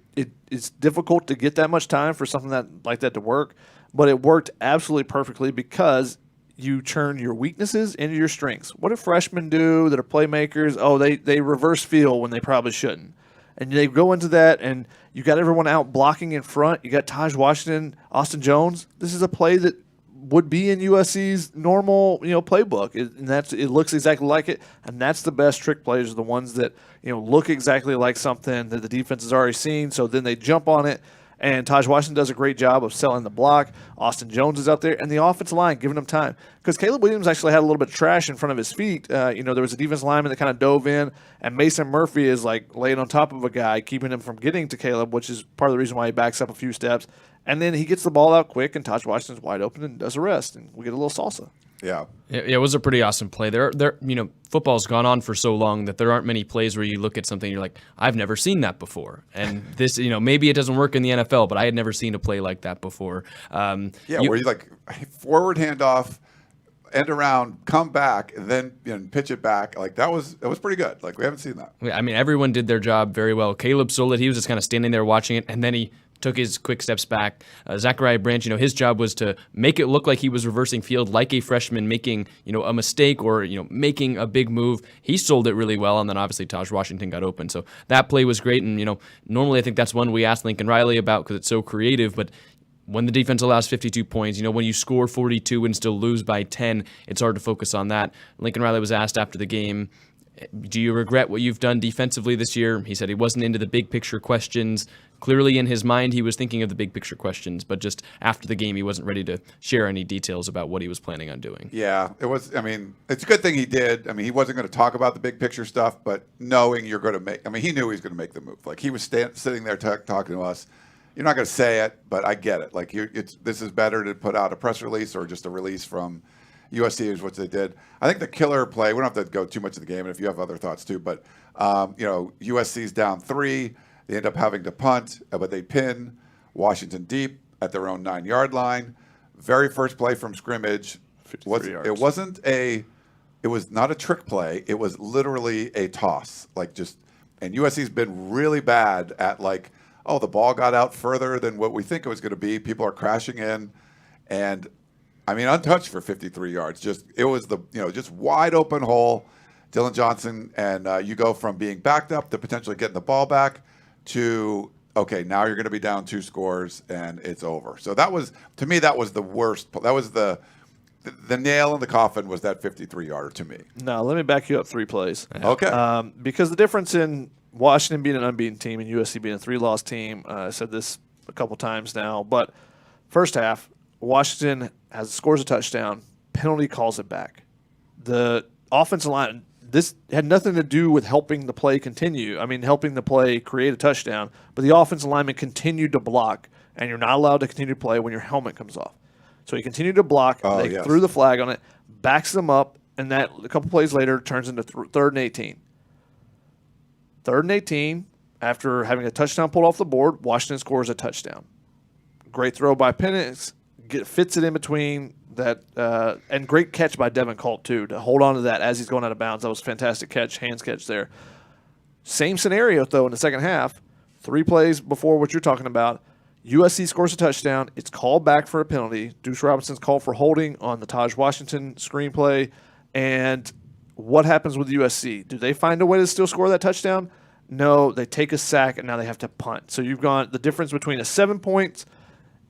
It's difficult to get that much time for something like that to work, but it worked absolutely perfectly because you turn your weaknesses into your strengths. What do freshmen do that are playmakers? Oh, they reverse field when they probably shouldn't. And they go into that, and you got everyone out blocking in front. You got Taj Washington, Austin Jones. This is a play that would be in USC's normal, playbook, and it looks exactly like it. And that's the best trick plays, are the ones that look exactly like something that the defense has already seen. So then they jump on it, and Taj Washington does a great job of selling the block. Austin Jones is out there, and the offensive line giving him time because Caleb Williams actually had a little bit of trash in front of his feet. There was a defensive lineman that kind of dove in, and Mason Murphy is like laying on top of a guy, keeping him from getting to Caleb, which is part of the reason why he backs up a few steps. And then he gets the ball out quick, and Taj Washington's wide open and does a rest, and we get a little salsa. Yeah. It was a pretty awesome play. Football's gone on for so long that there aren't many plays where you look at something and you're like, I've never seen that before. And this, maybe it doesn't work in the NFL, but I had never seen a play like that before. Where you like forward handoff, end around, come back, and then pitch it back. Like it was pretty good. Like we haven't seen that. I mean, everyone did their job very well. Caleb sold it. He was just kind of standing there watching it, and then he took his quick steps back. Zachariah Branch, his job was to make it look like he was reversing field like a freshman making, a mistake or, making a big move. He sold it really well, and then obviously Taj Washington got open. So that play was great, and, normally I think that's one we asked Lincoln Riley about because it's so creative, but when the defense allows 52 points, when you score 42 and still lose by 10, it's hard to focus on that. Lincoln Riley was asked after the game, do you regret what you've done defensively this year? He said he wasn't into the big picture questions. Clearly in his mind, he was thinking of the big picture questions, but just after the game, he wasn't ready to share any details about what he was planning on doing. Yeah, it's a good thing he did. He wasn't going to talk about the big picture stuff, but knowing you're going to he knew he was going to make the move. Like he was sitting there talking to us. You're not going to say it, but I get it. Like this is better to put out a press release or just a release from USC is what they did. I think the killer play, we don't have to go too much of the game, and if you have other thoughts too, but, USC's down 3. They end up having to punt, but they pin Washington deep at their own 9-yard line. Very first play from scrimmage. It was not a trick play. It was literally a toss. And USC's been really bad at the ball got out further than what we think it was going to be. People are crashing in, and I mean, untouched for 53 yards. It was just wide open hole. Dylan Johnson, and you go from being backed up to potentially getting the ball back to, okay, now you're going to be down 2 scores and it's over. So that was, to me, that was the worst. That was the nail in the coffin, was that 53-yarder to me. No, let me back you up 3 plays. Okay. Because the difference in Washington being an unbeaten team and USC being a 3-loss team, I said this a couple times now, but first half, Washington scores a touchdown, penalty calls it back. The offensive line, this had nothing to do with helping the play continue. I mean, helping the play create a touchdown, but the offensive lineman continued to block, and you're not allowed to continue to play when your helmet comes off. So he continued to block. They threw the flag on it, backs them up, and that a couple plays later turns into 3rd and 18. 3rd and 18, after having a touchdown pulled off the board, Washington scores a touchdown. Great throw by Penix, fits it in between that, and great catch by Devin Colt, too, to hold on to that as he's going out of bounds. That was a fantastic catch, hands catch there. Same scenario, though, in the second half. 3 plays before what you're talking about. USC scores a touchdown. It's called back for a penalty. Deuce Robinson's called for holding on the Taj Washington screenplay. And what happens with USC? Do they find a way to still score that touchdown? No, they take a sack, and now they have to punt. So you've got the difference between a 7 points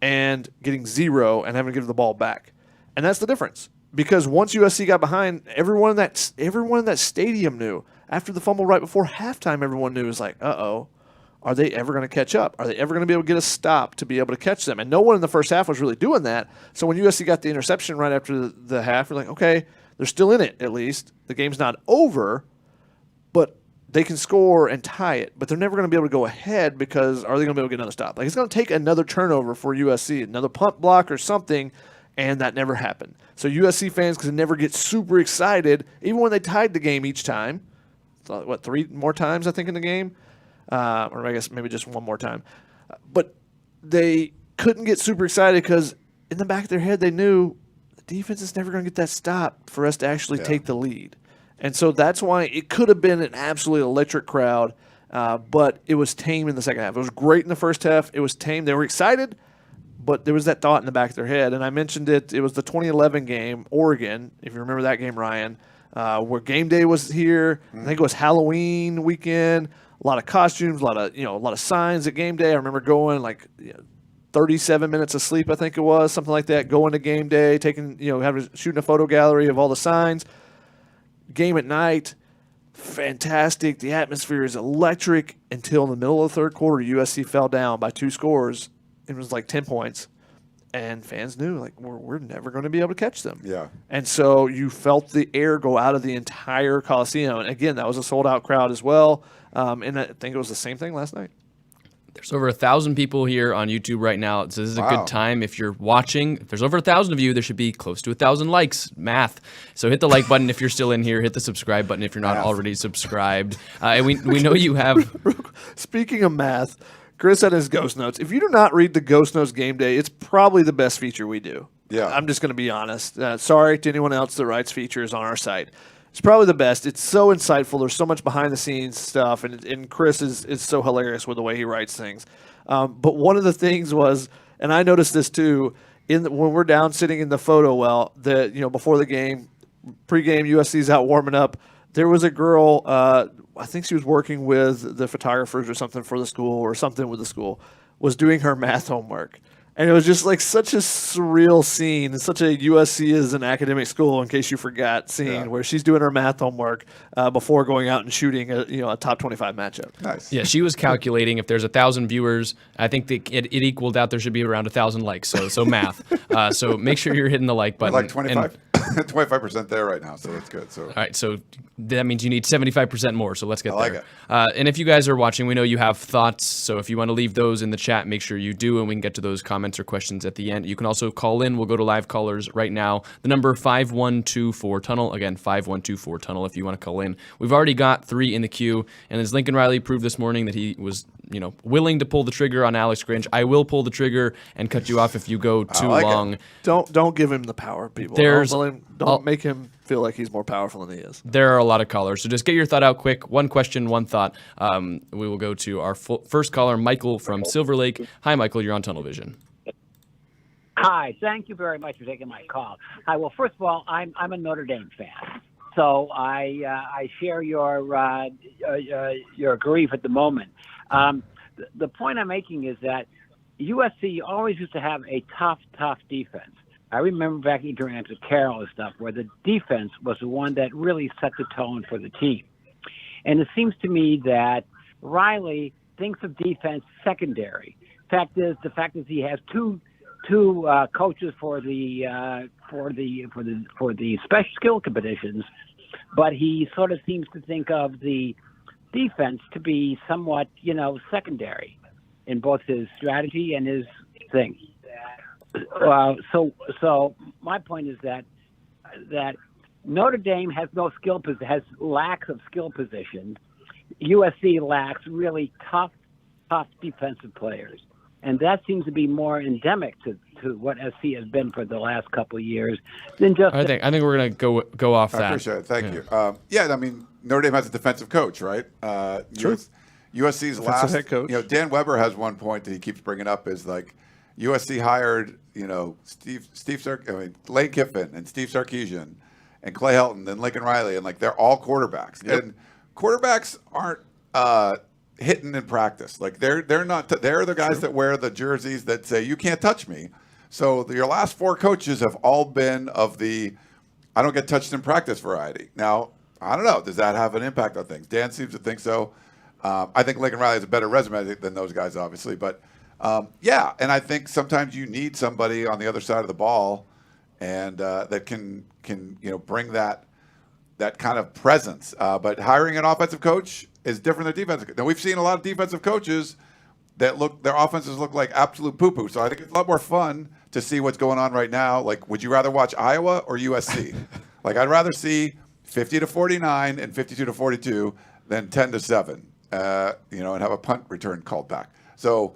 and getting 0 and having to give the ball back. And that's the difference. Because once USC got behind, everyone in that stadium knew. After the fumble right before halftime, everyone knew. It was like, uh-oh, are they ever going to catch up? Are they ever going to be able to get a stop to be able to catch them? And no one in the first half was really doing that. So when USC got the interception right after the half, we're like, okay, they're still in it at least. The game's not over, but they can score and tie it. But they're never going to be able to go ahead because are they going to be able to get another stop? Like, it's going to take another turnover for USC, another punt block or something, and that never happened. So USC fans could never get super excited, even when they tied the game each time. 3 more times, I think, in the game? Or I guess maybe just 1 more time. But they couldn't get super excited because in the back of their head they knew the defense is never going to get that stop for us to actually take the lead. And so that's why it could have been an absolutely electric crowd, but it was tame in the second half. It was great in the first half. It was tame. They were excited, but there was that thought in the back of their head. And I mentioned it. It was the 2011 game, Oregon, if you remember that game, Ryan, where game day was here. I think it was Halloween weekend. A lot of costumes, a lot of signs at game day. I remember going 37 minutes of sleep, I think it was, something like that. Going to game day, shooting a photo gallery of all the signs. Game at night, fantastic. The atmosphere is electric until in the middle of the third quarter, USC fell down by 2 scores. It was like 10 points. And fans knew, we're never going to be able to catch them. Yeah. And so you felt the air go out of the entire Coliseum. And again, that was a sold-out crowd as well. And I think it was the same thing last night. There's over 1,000 people here on YouTube right now. So this is a good time if you're watching. If there's over 1,000 of you, there should be close to 1,000 likes. Math. So hit the like button if you're still in here. Hit the subscribe button if you're not already subscribed. And we know you have. Speaking of math, Chris had his Ghost Notes. If you do not read the Ghost Notes game day, it's probably the best feature we do. Yeah. I'm just going to be honest. Sorry to anyone else that writes features on our site. It's probably the best. It's so insightful. There's so much behind-the-scenes stuff, and Chris is so hilarious with the way he writes things. But one of the things was, and I noticed this too, when we're down sitting in the photo well, before the game, pregame, USC's out warming up. There was a girl, I think she was working with the photographers or something for the school or something with the school, was doing her math homework. And it was just such a surreal scene, such a USC is an academic school, in case you forgot, scene where she's doing her math homework before going out and shooting a top 25 matchup. Nice. Yeah, she was calculating if there's 1,000 viewers, I think it equaled out there should be around 1,000 likes. So math. So make sure you're hitting the like button. Like 25. 25% there right now, so that's good. So all right, so that means you need 75% more, so let's get I like there. it. And if you guys are watching, we know you have thoughts, so if you want to leave those in the chat, make sure you do, and we can get to those comments or questions at the end. You can also call in. We'll go to live callers right now. The number 5124-TUNNEL. Again, 5124-TUNNEL if you want to call in. We've already got 3 in the queue, and as Lincoln Riley proved this morning that he was willing to pull the trigger on Alex Grinch, I will pull the trigger and cut you off if you go too long. It. Don't give him the power, people. Don't make him feel like he's more powerful than he is. There are a lot of callers, so just get your thought out quick. One question, one thought. We will go to our first caller, Michael from Silver Lake. Hi, Michael. You're on Tunnel Vision. Hi, thank you very much for taking my call. Hi, well, first of all, I'm a Notre Dame fan, so I share your grief at the moment. The point I'm making is that USC always used to have a tough defense. I remember back during after Carroll and stuff, where the defense was the one that really set the tone for the team. And it seems to me that Riley thinks of defense secondary. The fact is he has two coaches for the special skill competitions, but he sort of seems to think of the defense to be somewhat, secondary in both his strategy and his thing. So my point is that Notre Dame has lacks of skill positions. USC lacks really tough defensive players. And that seems to be more endemic to what SC has been for the last couple of years than just. I think we're gonna go off that. I appreciate it. Thank you. I mean, Notre Dame has a defensive coach, right? True. USC's last head coach. Dan Weber has one point that he keeps bringing up is like USC hired Lane Kiffin and Steve Sarkisian and Clay Helton and Lincoln Riley, and like they're all quarterbacks. Yep. And quarterbacks aren't hitting in practice. Like they're not. They're the guys that wear the jerseys that say you can't touch me. So your last four coaches have all been of the I don't get touched in practice variety. Now I don't know. Does that have an impact on things? Dan seems to think so. I think Lincoln Riley has a better resume than those guys, obviously. But and I think sometimes you need somebody on the other side of the ball, and that can bring that kind of presence. But hiring an offensive coach is different than defensive. Now we've seen a lot of defensive coaches that their offenses look like absolute poo-poo. So I think it's a lot more fun to see what's going on right now. Like, would you rather watch Iowa or USC? Like, I'd rather see 50-49 and 52-42 than 10-7. And have a punt return called back. So,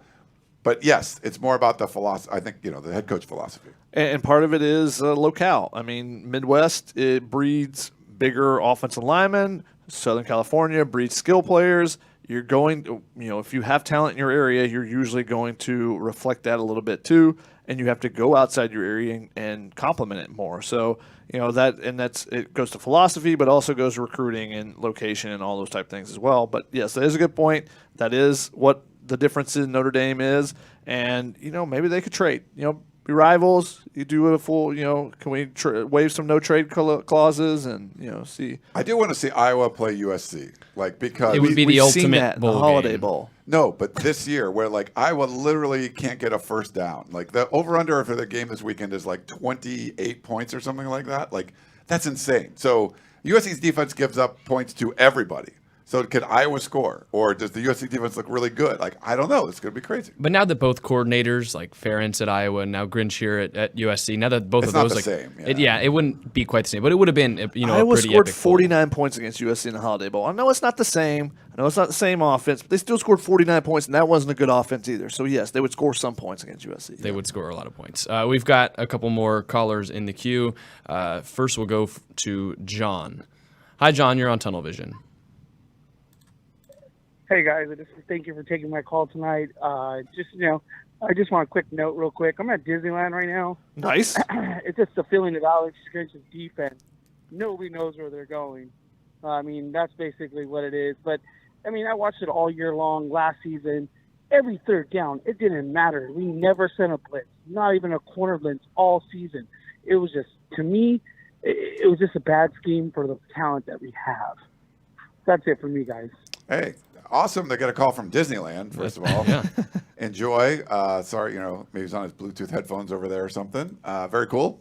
but yes, it's more about the philosophy. I think the head coach philosophy. And part of it is locale. I mean, Midwest, it breeds bigger offensive linemen. Southern California breeds skill players. You're going, if you have talent in your area, you're usually going to reflect that a little bit too, and you have to go outside your area and complement it more. So, it goes to philosophy, but also goes to recruiting and location and all those type of things as well. But yes, that is a good point. That is what the difference in Notre Dame is, and maybe they could trade. Be rivals. You do a full. Can we waive some no trade clauses and see? I do want to see Iowa play USC, because it would be the ultimate bowl Holiday game. Bowl. No, but this year where Iowa literally can't get a first down. Like the over/under for the game this weekend is 28 points or something like that. Like that's insane. So USC's defense gives up points to everybody. So can Iowa score, or does the USC defense look really good? I don't know. It's going to be crazy. But now that both coordinators, like Ferentz at Iowa and now Grinch here at USC, now that both it's of those, not the same. It wouldn't be quite the same, but it would have been, Iowa a pretty scored epic 49 points against USC in the Holiday Bowl. I know it's not the same. I know it's not the same offense, but they still scored 49 points, and that wasn't a good offense either. So yes, they would score some points against USC. They would score a lot of points. We've got a couple more callers in the queue. First, we'll go to John. Hi, John. You're on Tunnel Vision. Hey guys, thank you for taking my call tonight. I just want a quick note real quick. I'm at Disneyland right now. Nice. It's just the feeling of Alex Grinch's defense. Nobody knows where they're going. That's basically what it is. But, I watched it all year long last season. Every third down, it didn't matter. We never sent a blitz, not even a corner blitz all season. It was just, to me, it was just a bad scheme for the talent that we have. That's it for me, guys. Hey. Awesome to get a call from Disneyland, first of all. Yeah. Enjoy. Sorry, maybe he's on his Bluetooth headphones over there or something. Very cool.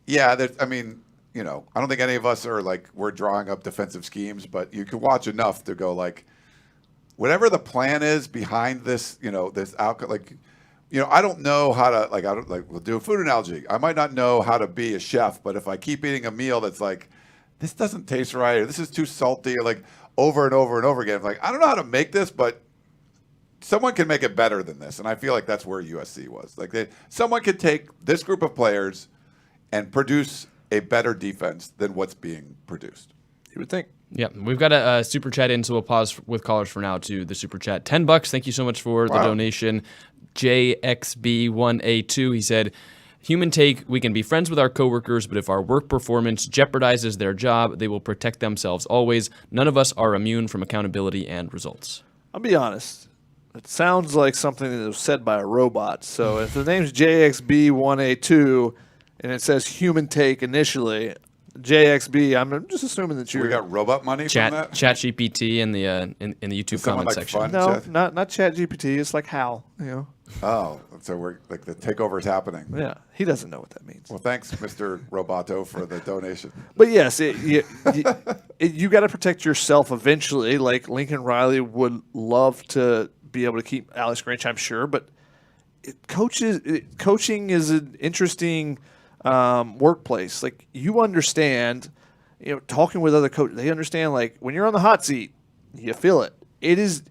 Yeah, I don't think any of us are we're drawing up defensive schemes, but you can watch enough to go whatever the plan is behind this, this outcome. I don't know how to, we'll do a food analogy. I might not know how to be a chef, but if I keep eating a meal that's this doesn't taste right, or this is too salty, or over and over and over again. I don't know how to make this, but someone can make it better than this. And I feel like that's where USC was. Someone could take this group of players and produce a better defense than what's being produced. You would think. Yeah, we've got a super chat in, so we'll pause with callers for now to the super chat. $10. Thank you so much for the donation. JXB1A2, he said, human take, we can be friends with our coworkers, but if our work performance jeopardizes their job, they will protect themselves always. None of us are immune from accountability and results. I'll be honest. It sounds like something that was said by a robot. So if the name's JXB1A2 and it says human take initially, JXB, I'm just assuming that you're... We got robot money from that? Chat GPT in the YouTube comment section. No, not Chat GPT. It's like Hal, you know. Oh, so we're like the takeover is happening. Yeah, he doesn't know what that means. Well, thanks, Mr. Roboto, for the donation. But yes, you got to protect yourself eventually. Like Lincoln Riley would love to be able to keep Alex Grinch, I'm sure. But coaching is an interesting workplace. Like you understand, talking with other coaches, they understand. Like when you're on the hot seat, you feel it. It is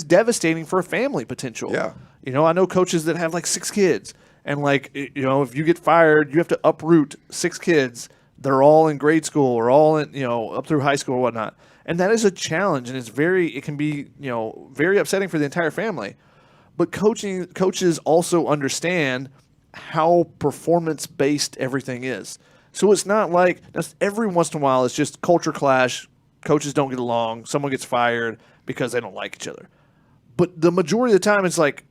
devastating for a family potential. Yeah. I know coaches that have like 6 kids, and like if you get fired, you have to uproot 6 kids. They're all in grade school or all in up through high school or whatnot, and that is a challenge, and it can be very upsetting for the entire family. But coaches also understand how performance-based everything is. So it's not like every once in a while it's just culture clash, coaches don't get along, someone gets fired because they don't like each other. But the majority of the time it's like,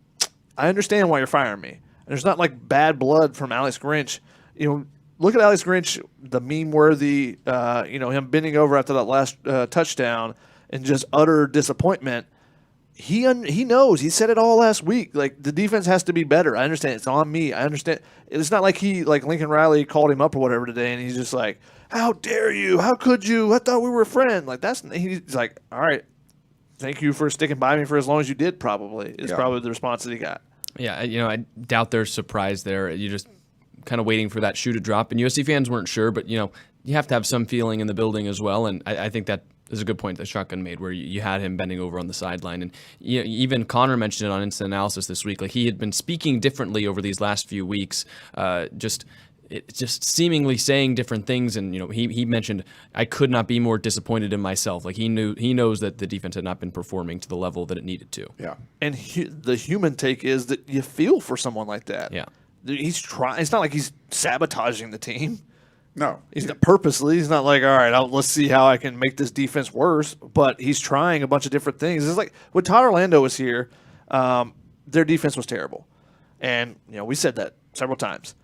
I understand why you're firing me. And there's not like bad blood from Alex Grinch. Look at Alex Grinch, the meme-worthy, him bending over after that last touchdown and just utter disappointment. He knows. He said it all last week. Like, the defense has to be better. I understand. It's on me. I understand. It's not like Lincoln Riley called him up or whatever today, and he's just like, how dare you? How could you? I thought we were friends. Like, he's like, all right, thank you for sticking by me for as long as you did, probably, is probably the response that he got. Yeah, I doubt there's surprise there. You're just kind of waiting for that shoe to drop. And USC fans weren't sure, but, you have to have some feeling in the building as well. And I think that is a good point that Shotgun made, where you had him bending over on the sideline. And even Connor mentioned it on Instant Analysis this week. Like, he had been speaking differently over these last few weeks, just seemingly saying different things. And, he mentioned, I could not be more disappointed in myself. Like, he knows that the defense had not been performing to the level that it needed to. Yeah. And the human take is that you feel for someone like that. Yeah. He's trying. It's not like he's sabotaging the team. No. He's not purposely. He's not like, all right, let's see how I can make this defense worse. But he's trying a bunch of different things. It's like when Todd Orlando was here, their defense was terrible. And, we said that several times.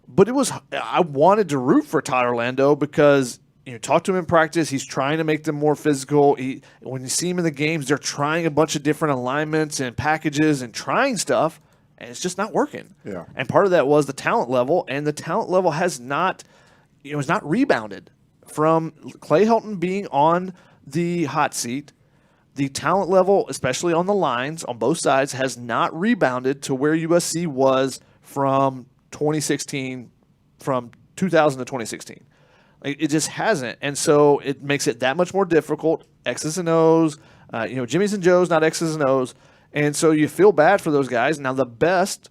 But I wanted to root for Todd Orlando because, talk to him in practice. He's trying to make them more physical. When you see him in the games, they're trying a bunch of different alignments and packages and trying stuff, and it's just not working. Yeah. And part of that was the talent level, and the talent level has not, has not rebounded from Clay Helton being on the hot seat. The talent level, especially on the lines on both sides, has not rebounded to where USC was from 2016, from 2000 to 2016. It just hasn't, and so it makes it that much more difficult. X's and O's, Jimmy's and Joe's, not X's and O's, and so you feel bad for those guys. Now the best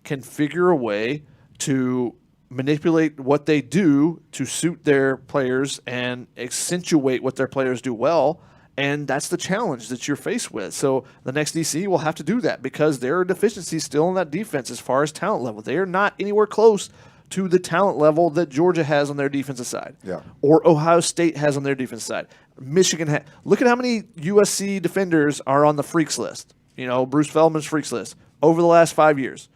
can figure a way to manipulate what they do to suit their players and accentuate what their players do well, and that's the challenge that you're faced with. So the next DC will have to do that because there are deficiencies still in that defense as far as talent level. They are not anywhere close to the talent level that Georgia has on their defensive side, or Ohio State has on their defensive side. Michigan look at how many USC defenders are on the freaks list. Bruce Feldman's freaks list over the last 5 years.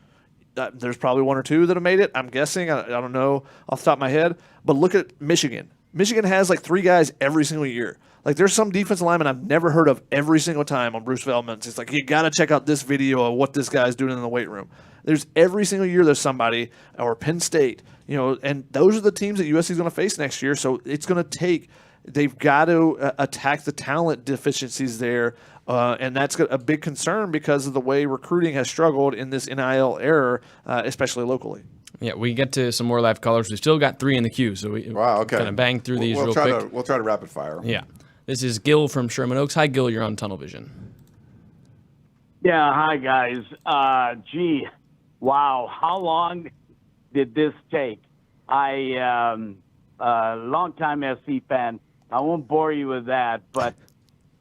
There's probably 1 or 2 that have made it. I'm guessing. I don't know off the top of my head. But look at Michigan. Michigan has like 3 guys every single year. Like, there's some defensive lineman I've never heard of every single time on Bruce Feldman's. It's like, you got to check out this video of what this guy's doing in the weight room. There's every single year there's somebody, or Penn State, and those are the teams that USC is going to face next year. So it's going to take, they've got to attack the talent deficiencies there. And that's a big concern because of the way recruiting has struggled in this NIL era, especially locally. Yeah, we get to some more live callers. We've still got 3 in the queue, so we kind of bang through these real quick. We'll try to rapid fire. Yeah. This is Gil from Sherman Oaks. Hi, Gil. You're on Tunnel Vision. Yeah, hi, guys. Wow. How long did this take? Longtime SC fan, I won't bore you with that, but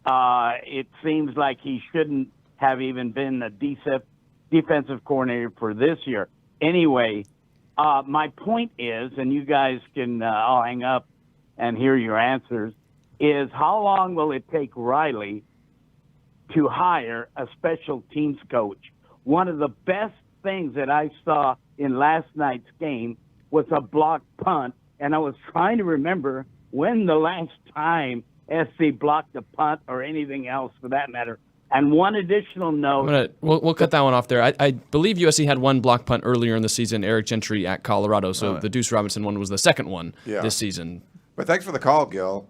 it seems like he shouldn't have even been the defensive coordinator for this year. Anyway, my point is, and you guys can all hang up and hear your answers, is how long will it take Riley to hire a special teams coach? One of the best things that I saw in last night's game was a blocked punt, and I was trying to remember when the last time SC blocked a punt or anything else for that matter. And one additional note. We'll cut that one off there. I believe USC had one block punt earlier in the season, Eric Gentry at Colorado, so the Deuce Robinson one was the second one this season. But thanks for the call, Gil.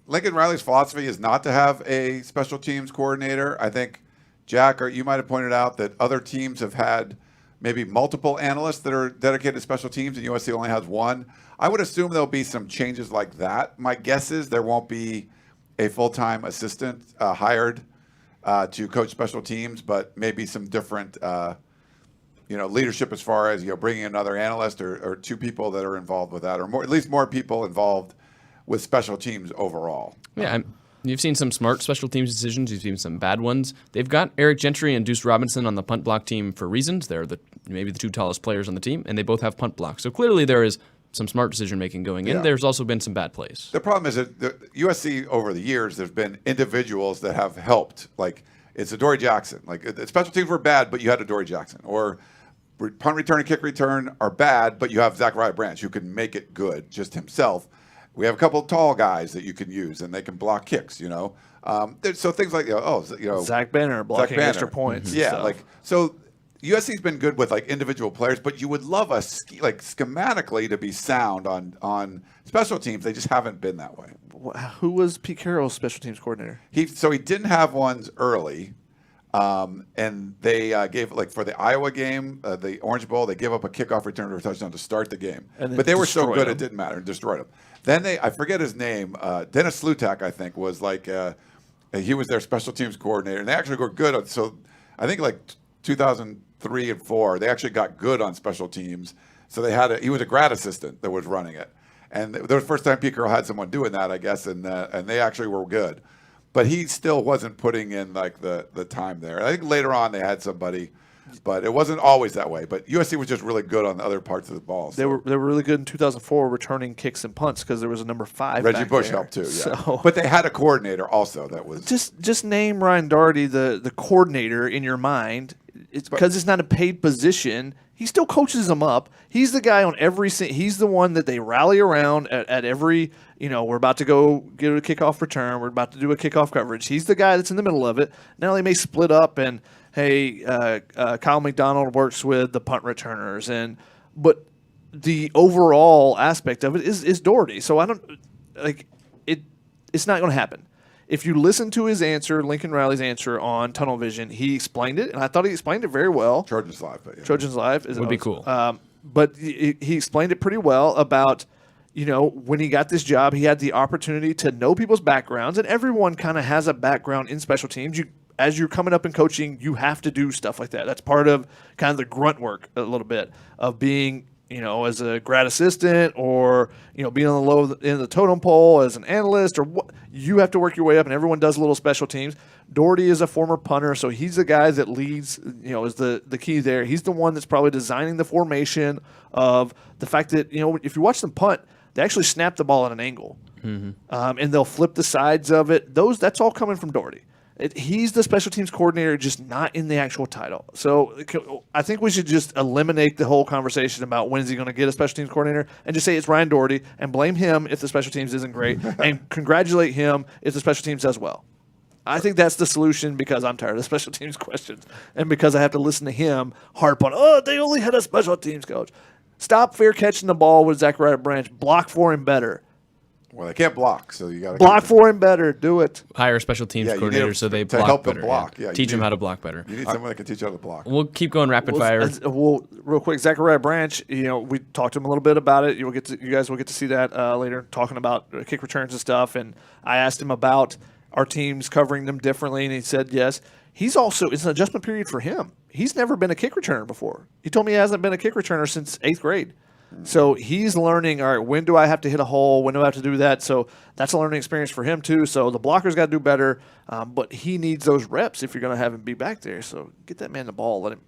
Lincoln Riley's philosophy is not to have a special teams coordinator. I think, Jack, or you might have pointed out that other teams have had maybe multiple analysts that are dedicated to special teams, and USC only has one. I would assume there'll be some changes like that. My guess is there won't be a full-time assistant hired to coach special teams, but maybe some different, leadership as far as bringing another analyst or two people that are involved with that, or more, at least more people involved with special teams overall. Yeah, you've seen some smart special teams decisions. You've seen some bad ones. They've got Eric Gentry and Deuce Robinson on the punt block team for reasons. They're maybe the two tallest players on the team, and they both have punt blocks. So clearly there is some smart decision-making going in. There's also been some bad plays. The problem is that the USC, over the years, there's been individuals that have helped. Like, it's a Dory Jackson. Like, the special teams were bad, but you had a Dory Jackson. Or punt return and kick return are bad, but you have Zachariah Branch, who can make it good just himself. We have a couple of tall guys that you can use, and they can block kicks, So things like, Zach Banner blocking extra points. Mm-hmm. Yeah, so USC's been good with individual players, but you would love us schematically to be sound on special teams. They just haven't been that way. Who was Pete Carroll's special teams coordinator? He didn't have ones early, and they gave for the Iowa game, the Orange Bowl, they gave up a kickoff return for a touchdown to start the game, but they were so good it didn't matter and destroyed them. Then I forget his name, Dennis Slutak, I think, was he was their special teams coordinator, and they actually were good. So I think 2003 and 4, they actually got good on special teams. So he was a grad assistant that was running it, and that was the first time Pete Carroll had someone doing that, I guess, and they actually were good. But he still wasn't putting in the time there. I think later on they had somebody, but it wasn't always that way. But USC was just really good on the other parts of the ball. So. They were really good in 2004 returning kicks and punts because there was a number 5. Reggie Bush helped too. Yeah. But they had a coordinator also that was just name Ryan Daugherty the coordinator in your mind. It's because it's not a paid position. He still coaches them up. He's the guy on every. He's the one that they rally around at every. We're about to go get a kickoff return. We're about to do a kickoff coverage. He's the guy that's in the middle of it. Now they may split up and Kyle McDonald works with the punt returners but the overall aspect of it is Daugherty. So I don't it's not going to happen. If you listen to his answer, Lincoln Riley's answer on Tunnel Vision, he explained it, and I thought he explained it very well. Trojan's Live. But yeah. Trojan's Live would be cool. But he explained it pretty well about, when he got this job, he had the opportunity to know people's backgrounds, and everyone kind of has a background in special teams. As you're coming up in coaching, you have to do stuff like that. That's part of kind of the grunt work a little bit of being as a grad assistant or, being on the low end of the totem pole as an analyst or what, you have to work your way up, and everyone does a little special teams. Daugherty is a former punter, so he's the guy that leads, is the key there. He's the one that's probably designing the formation of the fact that, if you watch them punt, they actually snap the ball at an angle. Mm-hmm. And they'll flip the sides of it. That's all coming from Daugherty. He's the special teams coordinator, just not in the actual title. So I think we should just eliminate the whole conversation about when is he going to get a special teams coordinator and just say it's Ryan Daugherty and blame him if the special teams isn't great and congratulate him if the special teams does well. I think that's the solution because I'm tired of the special teams questions and because I have to listen to him harp on, they only had a special teams coach. Stop fair catching the ball with Zachariah Branch. Block for him better. Well, they can't block, so you got to block for him better. Do it. Hire a special teams coordinator so they to block help better. Them block. Yeah. Teach them how to block better. You need someone that can teach you how to block. We'll keep going rapid fire. Well, real quick, Zachariah Branch. We talked to him a little bit about it. You guys will get to see that later, talking about kick returns and stuff. And I asked him about our teams covering them differently, and he said yes. It's an adjustment period for him. He's never been a kick returner before. He told me he hasn't been a kick returner since 8th grade. So he's learning, all right, when do I have to hit a hole? When do I have to do that? So that's a learning experience for him too. So the blocker's got to do better, but he needs those reps if you're going to have him be back there. So get that man the ball. Let him.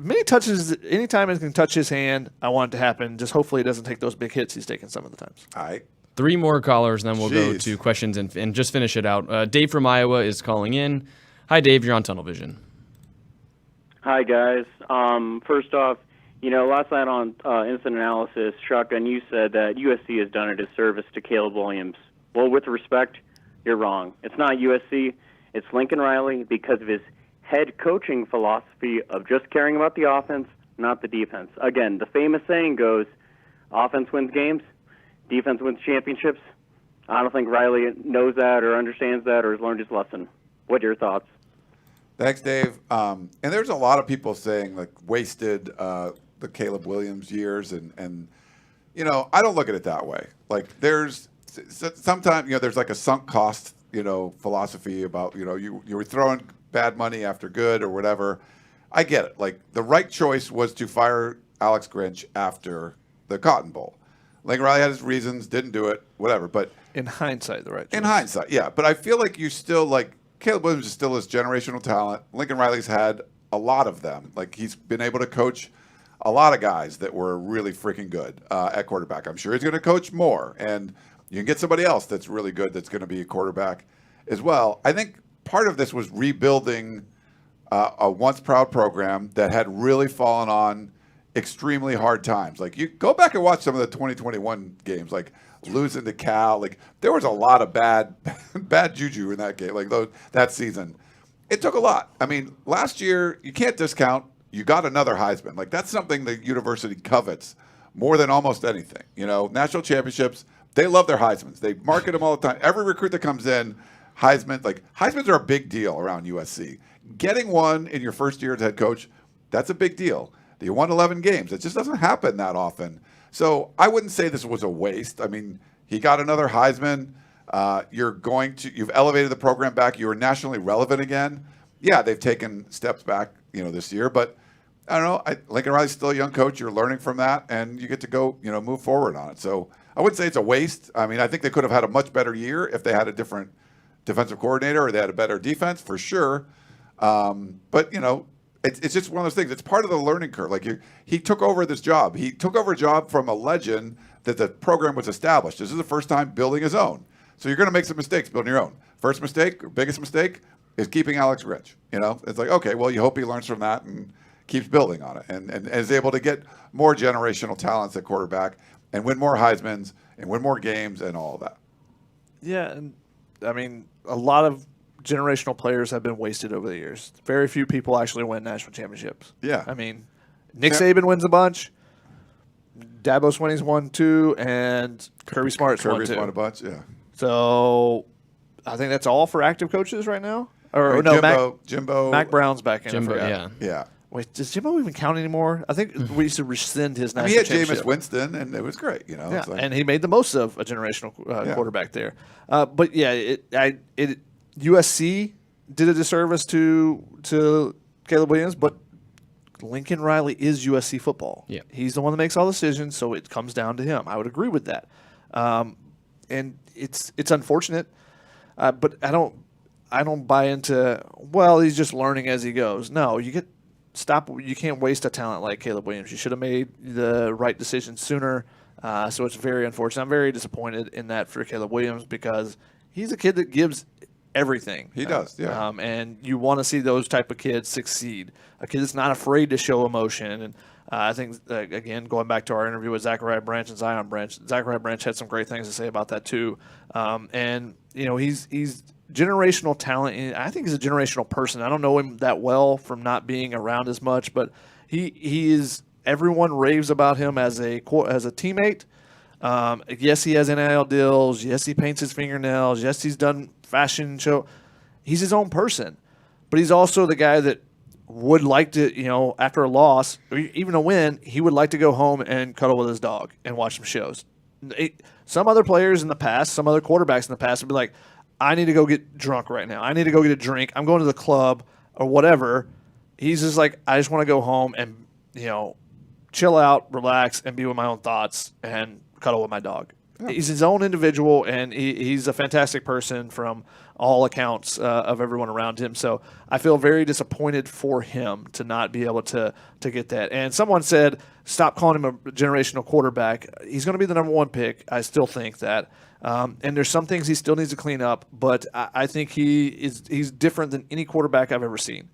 Many touches, anytime it can touch his hand, I want it to happen. Just hopefully he doesn't take those big hits he's taking some of the times. All right. 3 more callers, and then we'll go Jeez. to questions and just finish it out. Dave from Iowa is calling in. Hi, Dave. You're on Tunnel Vision. Hi, guys. First off, last night on Instant Analysis, Shotgun, you said that USC has done a disservice to Caleb Williams. Well, with respect, you're wrong. It's not USC. It's Lincoln Riley because of his head coaching philosophy of just caring about the offense, not the defense. Again, the famous saying goes, offense wins games, defense wins championships. I don't think Riley knows that or understands that or has learned his lesson. What are your thoughts? Thanks, Dave. And there's a lot of people saying like wasted the Caleb Williams years, and I don't look at it that way. Like there's sometimes there's like a sunk cost philosophy about you were throwing bad money after good or whatever. I get it. Like the right choice was to fire Alex Grinch after the Cotton Bowl. Lincoln Riley had his reasons, didn't do it, whatever. But In hindsight, the right choice. in hindsight, yeah. But I feel like you still like Caleb Williams is still his generational talent. Lincoln Riley's had a lot of them. Like he's been able to coach a lot of guys that were really freaking good at quarterback. I'm sure he's going to coach more, and you can get somebody else that's really good that's going to be a quarterback as well. I think part of this was rebuilding a once proud program that had really fallen on extremely hard times. Like you go back and watch some of the 2021 games, like losing to Cal. Like there was a lot of bad juju in that game. Like that season, it took a lot. I mean, last year you can't discount. You got another Heisman. Like that's something the university covets more than almost anything. National championships. They love their Heismans. They market them all the time. Every recruit that comes in, Heismans are a big deal around USC. Getting one in your first year as head coach, that's a big deal. You won 11 games. It just doesn't happen that often. So I wouldn't say this was a waste. I mean, he got another Heisman. You've elevated the program back. You were nationally relevant again. Yeah, they've taken steps back, this year, but I don't know. Lincoln Riley's still a young coach. You're learning from that, and you get to go, move forward on it. So I wouldn't say it's a waste. I mean, I think they could have had a much better year if they had a different defensive coordinator or they had a better defense for sure. But it's just one of those things. It's part of the learning curve. Like he took over this job. He took over a job from a legend that the program was established. This is the first time building his own. So you're going to make some mistakes building your own. First mistake, or biggest mistake, is keeping Alex Grinch. It's like, okay, well, you hope he learns from that and keeps building on it and is able to get more generational talents at quarterback and win more Heismans and win more games and all of that. Yeah, and I mean, a lot of generational players have been wasted over the years. Very few people actually win national championships. Yeah. I mean, Nick Saban wins a bunch. Dabo Swinney's won 2, and Kirby Smart's won 2. Won a bunch, yeah. So I think that's all for active coaches right now. Or Right, no, Jimbo. Mac Brown's back in. Jimbo, I forgot. yeah. Yeah. Wait, does Jimbo even count anymore? I think we used to rescind his I national mean, he had championship. Jameis Winston, and it was great. Yeah, It's like- and he made the most of a generational Yeah. quarterback there. But yeah, USC did a disservice to Caleb Williams, but Lincoln Riley is USC football. Yeah. He's the one that makes all decisions, so it comes down to him. I would agree with that. And it's unfortunate, but I don't buy into, well, he's just learning as he goes. No, you can't waste a talent like Caleb Williams. You should have made the right decision sooner. So it's very unfortunate. I'm very disappointed in that for Caleb Williams because he's a kid that gives everything. He does, yeah. And you want to see those type of kids succeed. A kid that's not afraid to show emotion. And I think, again, going back to our interview with Zachariah Branch and Zion Branch, Zachariah Branch had some great things to say about that too. And, he's generational talent. And I think he's a generational person. I don't know him that well from not being around as much, but he is – everyone raves about him as a teammate. Yes, he has NIL deals. Yes, he paints his fingernails. Yes, he's done fashion show. He's his own person. But he's also the guy that would like to, after a loss, or even a win, he would like to go home and cuddle with his dog and watch some shows. Some other players in the past, some other quarterbacks in the past would be like, I need to go get drunk right now. I need to go get a drink. I'm going to the club or whatever. He's just like, I just want to go home and, chill out, relax, and be with my own thoughts and cuddle with my dog. Yeah. He's his own individual, and he's a fantastic person from all accounts of everyone around him. So I feel very disappointed for him to not be able to get that. And someone said, stop calling him a generational quarterback. He's going to be the number one pick. I still think that. And there's some things he still needs to clean up, but I think he's different than any quarterback I've ever seen.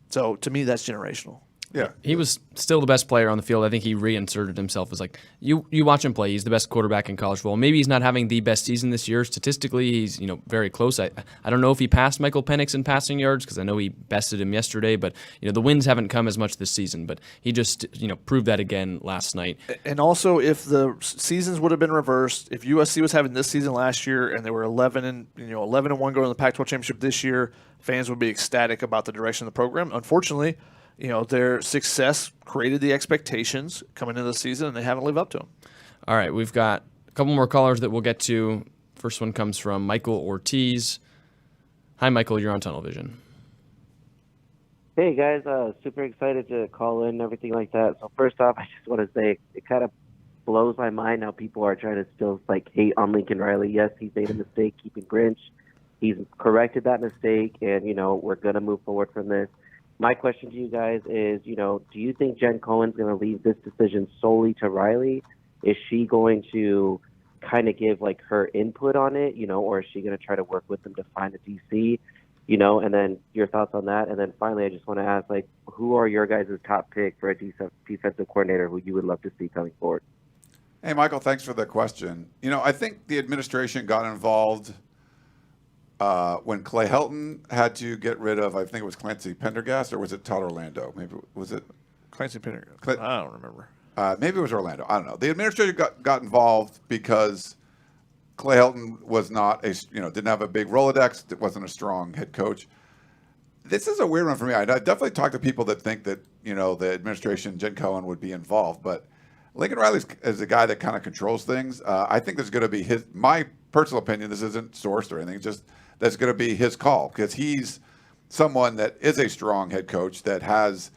So to me, that's generational. Yeah, he was still the best player on the field. I think he reinserted himself as like you watch him play. He's the best quarterback in college football. Maybe he's not having the best season this year. Statistically, he's very close. I don't know if he passed Michael Penix in passing yards because I know he bested him yesterday. But the wins haven't come as much this season. But he just proved that again last night. And also, if the seasons would have been reversed, if USC was having this season last year and they were 11-1 going to the Pac-12 championship this year, fans would be ecstatic about the direction of the program. Unfortunately, their success created the expectations coming into the season, and they haven't lived up to them. All right, we've got a couple more callers that we'll get to. First one comes from Michael Ortiz. Hi, Michael. You're on Tunnel Vision. Hey, guys. Super excited to call in and everything like that. So first off, I just want to say it kind of blows my mind how people are trying to still hate on Lincoln Riley. Yes, he's made a mistake keeping Grinch. He's corrected that mistake, and, we're going to move forward from this. My question to you guys is, do you think Jen Cohen's going to leave this decision solely to Riley? Is she going to kind of give her input on it, or is she going to try to work with them to find a DC, and then your thoughts on that? And then finally, I just want to ask, who are your guys' top pick for a defensive coordinator who you would love to see coming forward? Hey, Michael, thanks for the question. I think the administration got involved when Clay Helton had to get rid of, I think it was Clancy Pendergast, or was it Todd Orlando? Maybe was it Clancy Pendergast? I don't remember. Maybe it was Orlando. I don't know. The administration got involved because Clay Helton was not didn't have a big Rolodex. It wasn't a strong head coach. This is a weird one for me. I definitely talk to people that think that the administration, Jen Cohen, would be involved, but Lincoln Riley is a guy that kind of controls things. I think there's going to be my personal opinion. This isn't sourced or anything. Just that's going to be his call because he's someone that is a strong head coach that has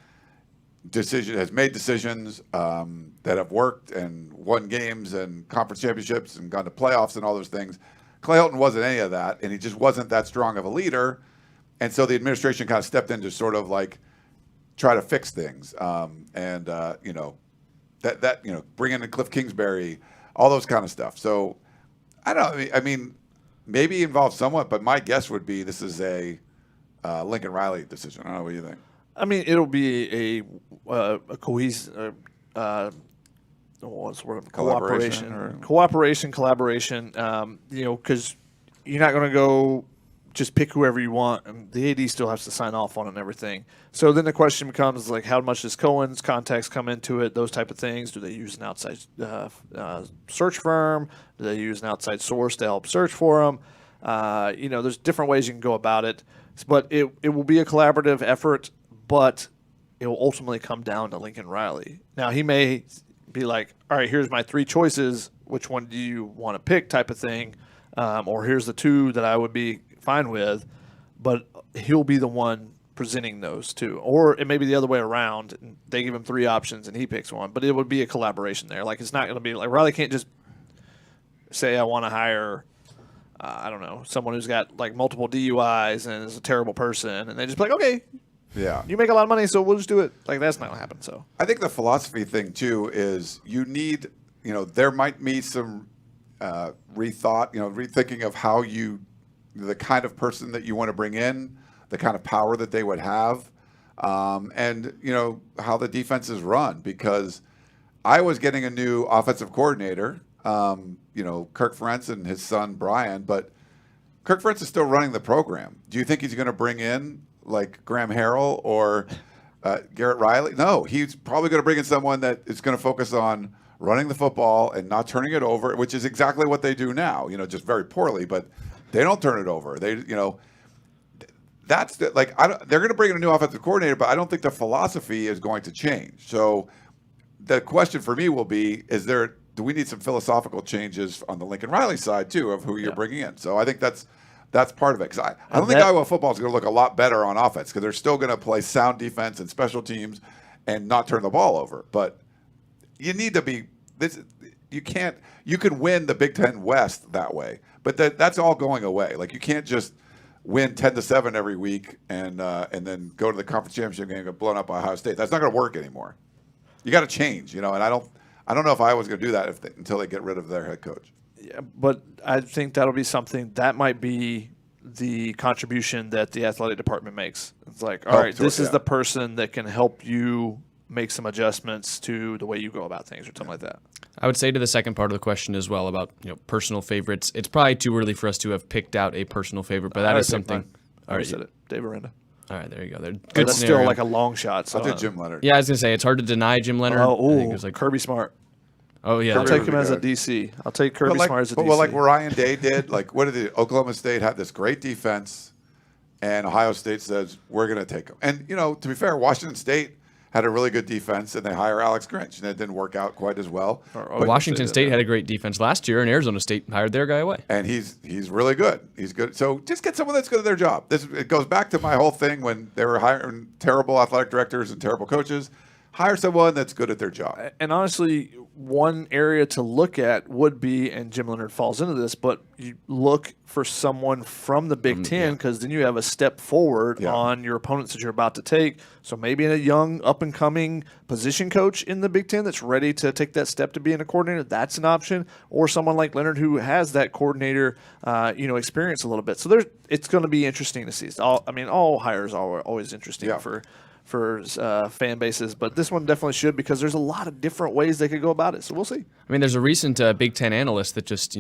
made decisions that have worked and won games and conference championships and gone to playoffs and all those things. Clay Helton wasn't any of that, and he just wasn't that strong of a leader. And so the administration kind of stepped in to sort of try to fix things. Bring in Cliff Kingsbury, all those kind of stuff. So I don't know. I mean, maybe involved somewhat, but my guess would be this is a Lincoln Riley decision. I don't know what you think. I mean, it'll be a cohesive, collaboration. Because you're not going to go just pick whoever you want, and the AD still has to sign off on it and everything. So then the question becomes how much does Cohen's context come into it? Those type of things. Do they use an outside search firm? Do they use an outside source to help search for them? There's different ways you can go about it, but it will be a collaborative effort. But it will ultimately come down to Lincoln Riley. Now he may be all right, here's my three choices. Which one do you want to pick? Type of thing, or here's the two that I would be fine with, but he'll be the one presenting those two. Or it may be the other way around. And they give him three options and he picks one, but it would be a collaboration there. It's not going to be Riley can't just say, I want to hire, I don't know, someone who's got multiple DUIs and is a terrible person. And they just be okay, yeah, you make a lot of money, so we'll just do it. That's not going to happen. So I think the philosophy thing too is you need, there might be some rethinking of how the kind of person that you want to bring in, the kind of power that they would have, and how the defense is run. Because I was getting a new offensive coordinator, Kirk Ferentz and his son Brian, but Kirk Ferentz is still running the program. Do you think he's going to bring in Graham Harrell or Garrett Riley? No, he's probably going to bring in someone that is going to focus on running the football and not turning it over, which is exactly what they do now. Just very poorly, but they don't turn it over. They, that's they're going to bring in a new offensive coordinator, but I don't think the philosophy is going to change. So the question for me will be: do we need some philosophical changes on the Lincoln Riley side too of who you're bringing in? So I think that's part of it. Because I don't think Iowa football is going to look a lot better on offense because they're still going to play sound defense and special teams, and not turn the ball over. But you need to be this. You can't. You can win the Big Ten West that way, but that's all going away. Like, you can't just win 10-7 every week and then go to the conference championship game and get blown up by Ohio State. That's not going to work anymore. You got to change, and I don't know if Iowa's going to do that until they get rid of their head coach. Yeah, but I think that'll be something that might be the contribution that the athletic department makes. It's like, all right, this is the person that can help you make some adjustments to the way you go about things or something like that. I would say to the second part of the question as well about personal favorites. It's probably too early for us to have picked out a personal favorite, but that is something. I already said it. Dave Aranda. All right, there you go. Good that's scenario. still like a long shot. So I'll take Jim Leonard. Yeah, I was gonna say it's hard to deny Jim Leonard. Oh, I think it was like Kirby Smart. Oh yeah, I'll take him as a DC. I'll take Kirby Smart as a DC. Well, like Ryan Day did, like what did Oklahoma State had this great defense, and Ohio State says we're going to take them. And to be fair, Washington State had a really good defense, and they hire Alex Grinch, and it didn't work out quite as well. But Washington State had a great defense last year, and Arizona State hired their guy away. And he's really good. He's good. So just get someone that's good at their job. It goes back to my whole thing when they were hiring terrible athletic directors and terrible coaches. Hire someone that's good at their job. And honestly, one area to look at would be, and Jim Leonard falls into this, but you look for someone from the Big Ten, because then you have a step forward on your opponents that you're about to take. So maybe a young, up-and-coming position coach in the Big Ten that's ready to take that step to being a coordinator, that's an option. Or someone like Leonard who has that coordinator experience a little bit. So it's going to be interesting to see. All hires are always interesting for fan bases, but this one definitely should, because there's a lot of different ways they could go about it. So we'll see. I mean, there's a recent Big Ten analyst that just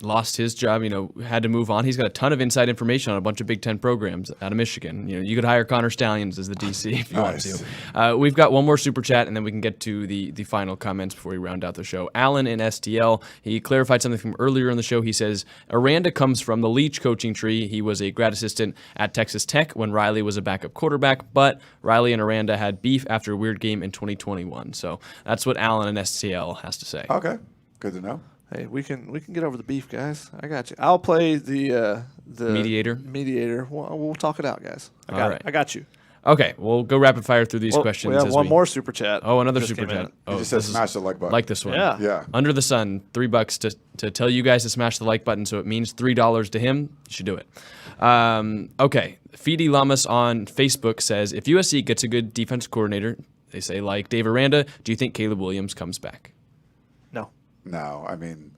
lost his job, had to move on. He's got a ton of inside information on a bunch of Big Ten programs out of Michigan. You could hire Connor Stallions as the DC if you want to. We've got one more super chat, and then we can get to the final comments before we round out the show. Alan in STL, he clarified something from earlier in the show. He says, Aranda comes from the Leach coaching tree. He was a grad assistant at Texas Tech when Riley was a backup quarterback, but Riley and Aranda had beef after a weird game in 2021. So that's what Alan in STL has to say. Okay, good to know. Hey, we can get over the beef, guys. I got you. I'll play the mediator. We'll talk it out, guys. I got you. Okay, we'll go rapid fire through these questions. We have one more super chat. Oh, another super chat. He just said smash the like button. Like this one. Yeah. Under the sun, $3 to tell you guys to smash the like button, so it means $3 to him. You should do it. Okay, Fidi Lamas on Facebook says, if USC gets a good defense coordinator, they say like Dave Aranda, do you think Caleb Williams comes back? No, I mean,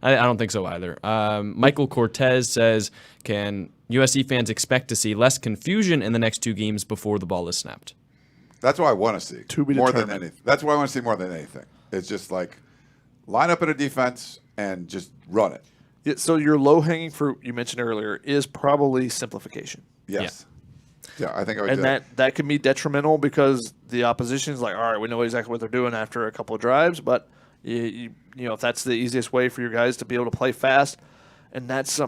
I don't think so either. Michael Cortez says, can USC fans expect to see less confusion in the next two games before the ball is snapped? That's what I want to see. To be more determined. than anything. That's what I want to see more than anything. It's just like line up in a defense and just run it. Yeah, so your low-hanging fruit you mentioned earlier is probably simplification. Yes. Yeah, I think I would and that can be detrimental because the opposition is like, all right, we know exactly what they're doing after a couple of drives, but you if that's the easiest way for your guys to be able to play fast, and that's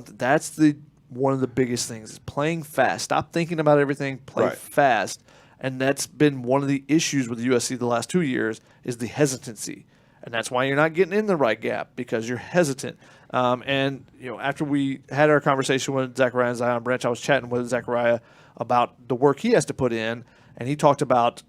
one of the biggest things is playing fast. Stop thinking about everything, play fast. And that's been one of the issues with USC the last 2 years is the hesitancy. And that's why you're not getting in the right gap, because you're hesitant. And after we had our conversation with Zachariah and Zion Branch, I was chatting with Zachariah about the work he has to put in, and he talked about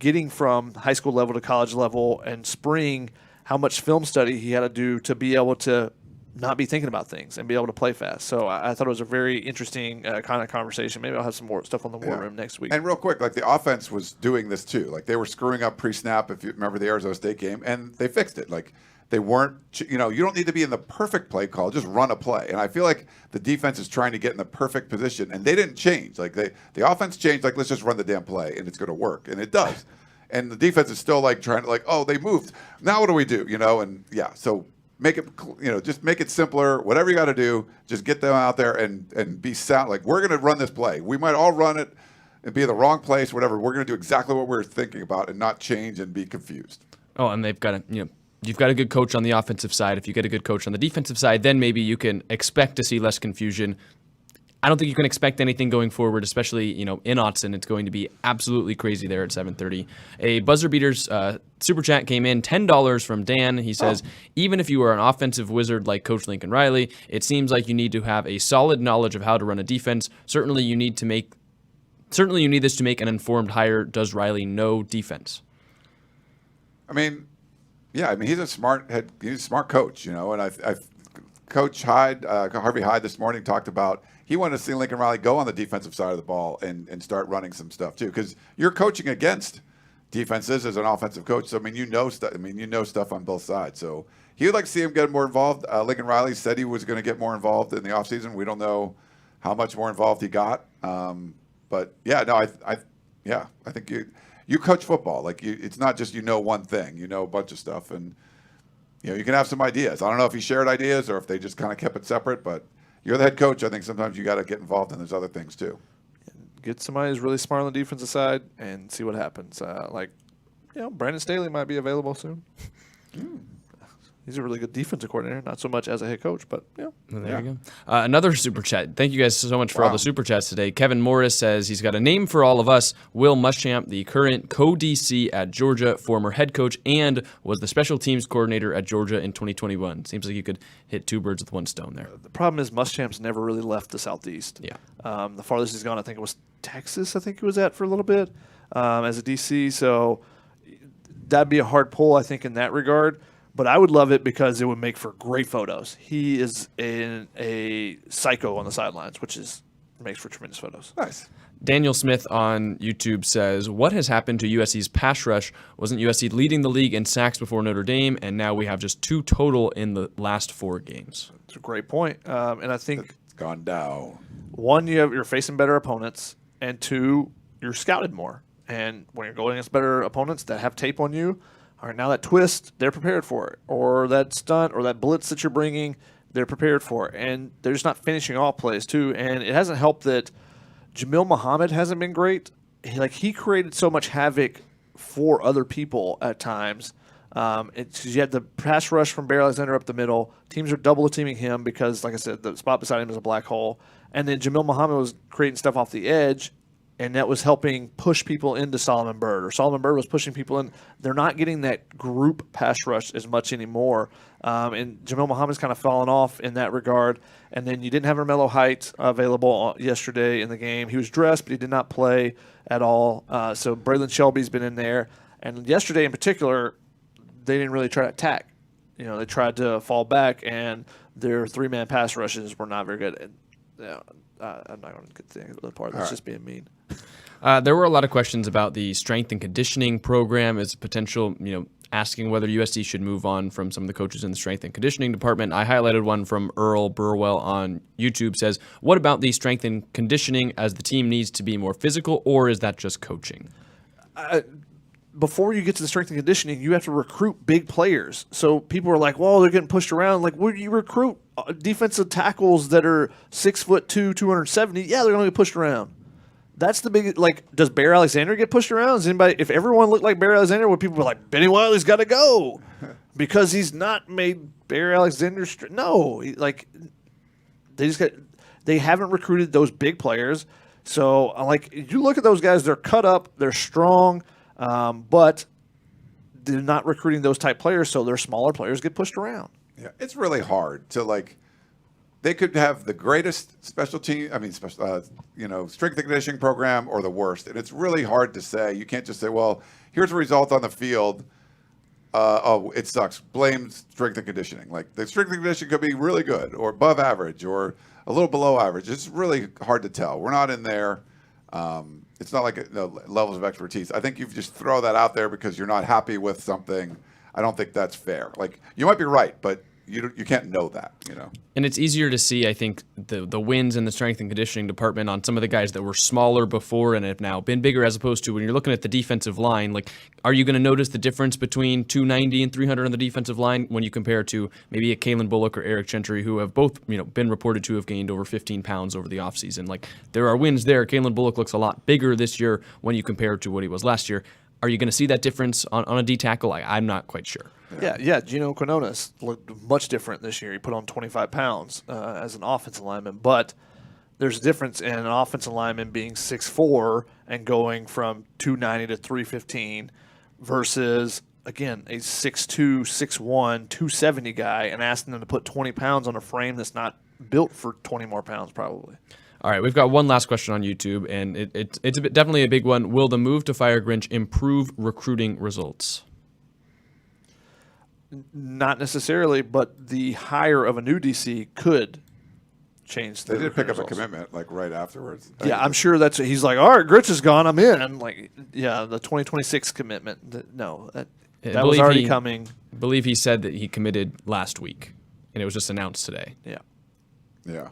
getting from high school level to college level and spring, how much film study he had to do to be able to not be thinking about things and be able to play fast. So I thought it was a very interesting kind of conversation. Maybe I'll have some more stuff on the war room next week. And real quick, like the offense was doing this too. Like they were screwing up pre-snap, if you remember the Arizona State game, and they fixed it. Like they weren't, you don't need to be in the perfect play call, just run a play. And I feel like the defense is trying to get in the perfect position, and they didn't change. Like the offense changed, like let's just run the damn play, and it's going to work. And it does. And the defense is still like trying to they moved. Now what do we do? So make it, just make it simpler. Whatever you got to do, just get them out there and be sound. Like we're going to run this play. We might all run it and be in the wrong place, whatever. We're going to do exactly what we're thinking about and not change and be confused. Oh, and they've got you've got a good coach on the offensive side. If you get a good coach on the defensive side, then maybe you can expect to see less confusion. I don't think you can expect anything going forward, especially, in Autzen. It's going to be absolutely crazy there at 7:30. A Buzzer Beaters super chat came in, $10 from Dan. He says, even if you are an offensive wizard like Coach Lincoln Riley, it seems like you need to have a solid knowledge of how to run a defense. Certainly you need to make certainly you need this to make an informed hire. Does Riley know defense? I mean, yeah, I mean he's a smart coach, and I Coach Hyde, Harvey Hyde this morning talked about he wanted to see Lincoln Riley go on the defensive side of the ball and start running some stuff too, because you're coaching against defenses as an offensive coach. So I mean, you know stuff on both sides. So he would like to see him get more involved. Lincoln Riley said he was going to get more involved in the offseason. We don't know how much more involved he got, but yeah, no, I think you coach football. Like it's not just one thing. You know a bunch of stuff, and you can have some ideas. I don't know if he shared ideas or if they just kind of kept it separate, but you're the head coach. I think sometimes you got to get involved in those other things too. Get somebody who's really smart on the defensive side and see what happens. Brandon Staley might be available soon. He's a really good defensive coordinator, not so much as a head coach, but yeah. Well, there you go. Another super chat. Thank you guys so much for all the super chats today. Kevin Morris says he's got a name for all of us. Will Muschamp, the current co-DC at Georgia, former head coach, and was the special teams coordinator at Georgia in 2021. Seems like you could hit two birds with one stone there. The problem is Muschamp's never really left the Southeast. Yeah. The farthest he's gone, I think it was Texas, I think he was at for a little bit as a DC. So that'd be a hard pull, I think, in that regard. But I would love it because it would make for great photos. He is a psycho on the sidelines, which makes for tremendous photos. Nice. Daniel Smith on YouTube says, what has happened to USC's pass rush? Wasn't USC leading the league in sacks before Notre Dame, and now we have just 2 total in the last 4 games? It's a great point. And I think it's gone down. 1, you're facing better opponents, and 2, you're scouted more. And when you're going against better opponents that have tape on you, all right, now that twist, they're prepared for it. Or that stunt or that blitz that you're bringing, they're prepared for it. And they're just not finishing off plays, too. And it hasn't helped that Jamil Muhammad hasn't been great. He created so much havoc for other people at times. You had the pass rush from Barry Alexander up the middle. Teams are double-teaming him because, like I said, the spot beside him is a black hole. And then Jamil Muhammad was creating stuff off the edge, and that was helping push people into Solomon Byrd, or Solomon Byrd was pushing people in. They're not getting that group pass rush as much anymore, and Jamil Muhammad's kind of fallen off in that regard. And then you didn't have Romello Height available yesterday in the game. He was dressed, but he did not play at all. So Braylon Shelby's been in there. And yesterday in particular, they didn't really try to attack. They tried to fall back, and their 3-man pass rushes were not very good. And, I'm not going to get to the other part. That's just being mean. There were a lot of questions about the strength and conditioning program as a potential, asking whether USC should move on from some of the coaches in the strength and conditioning department. I highlighted one from Earl Burwell on YouTube, says, what about the strength and conditioning, as the team needs to be more physical, or is that just coaching? Before you get to the strength and conditioning, you have to recruit big players. So people are like, well, they're getting pushed around. Like, where do you recruit defensive tackles that are 6'2", 270? Yeah, they're going to get pushed around. That's the big, does Barry Alexander get pushed around? If everyone looked like Barry Alexander, would people be like, Benny Wiley's got to go because he's not made Barry Alexander no, they haven't recruited those big players. So, you look at those guys, they're cut up, they're strong, but they're not recruiting those type players, so their smaller players get pushed around. Yeah, it's really hard to they could have the greatest strength and conditioning program or the worst, and it's really hard to say. You can't just say, well, here's a result on the field. It sucks. Blame strength and conditioning. The strength and conditioning could be really good or above average or a little below average. It's really hard to tell. We're not in there. It's not levels of expertise. I think you just throw that out there because you're not happy with something. I don't think that's fair. You might be right, but you can't know that, And it's easier to see, I think, the wins in the strength and conditioning department on some of the guys that were smaller before and have now been bigger, as opposed to when you're looking at the defensive line. Are you going to notice the difference between 290 and 300 on the defensive line when you compare to maybe a Kalen Bullock or Eric Gentry, who have both been reported to have gained over 15 pounds over the offseason? There are wins there. Kalen Bullock looks a lot bigger this year when you compare to what he was last year. Are you going to see that difference on a D tackle? I'm not quite sure. Yeah. Gino Quinones looked much different this year. He put on 25 pounds as an offensive lineman, but there's a difference in an offensive lineman being 6'4" and going from 290 to 315 versus, again, a 6'2", 6'1", 270 guy and asking them to put 20 pounds on a frame that's not built for 20 more pounds probably. All right, we've got one last question on YouTube, and it's definitely a big one. Will the move to fire Grinch improve recruiting results? Not necessarily, but the hire of a new DC could change. They did pick up results. a commitment like right afterwards. Yeah, I'm sure that's. He's like, all right, Grinch is gone. I'm in. Like, yeah, the 2026 commitment. That was already coming. I believe he said that he committed last week, and it was just announced today. Yeah. Yeah.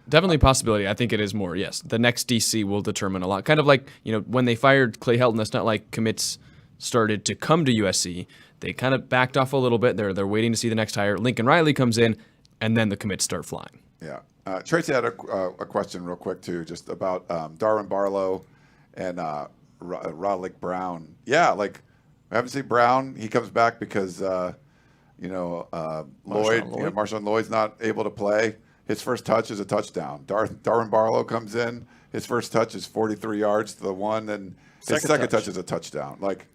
Definitely a possibility. I think it is more, yes. The next DC will determine a lot. Kind of like, when they fired Clay Helton, it's not like commits started to come to USC. They kind of backed off a little bit. They're waiting to see the next hire. Lincoln Riley comes in, and then the commits start flying. Yeah. Tracy had a question real quick, too, just about Darwin Barlow and Roderick Brown. Yeah, like, I haven't seen Brown. He comes back because, Lloyd, Marshawn Lloyd's not able to play. His first touch is a touchdown. Darwin Barlow comes in. His first touch is 43 yards to the one, and his second touch is a touchdown. Like,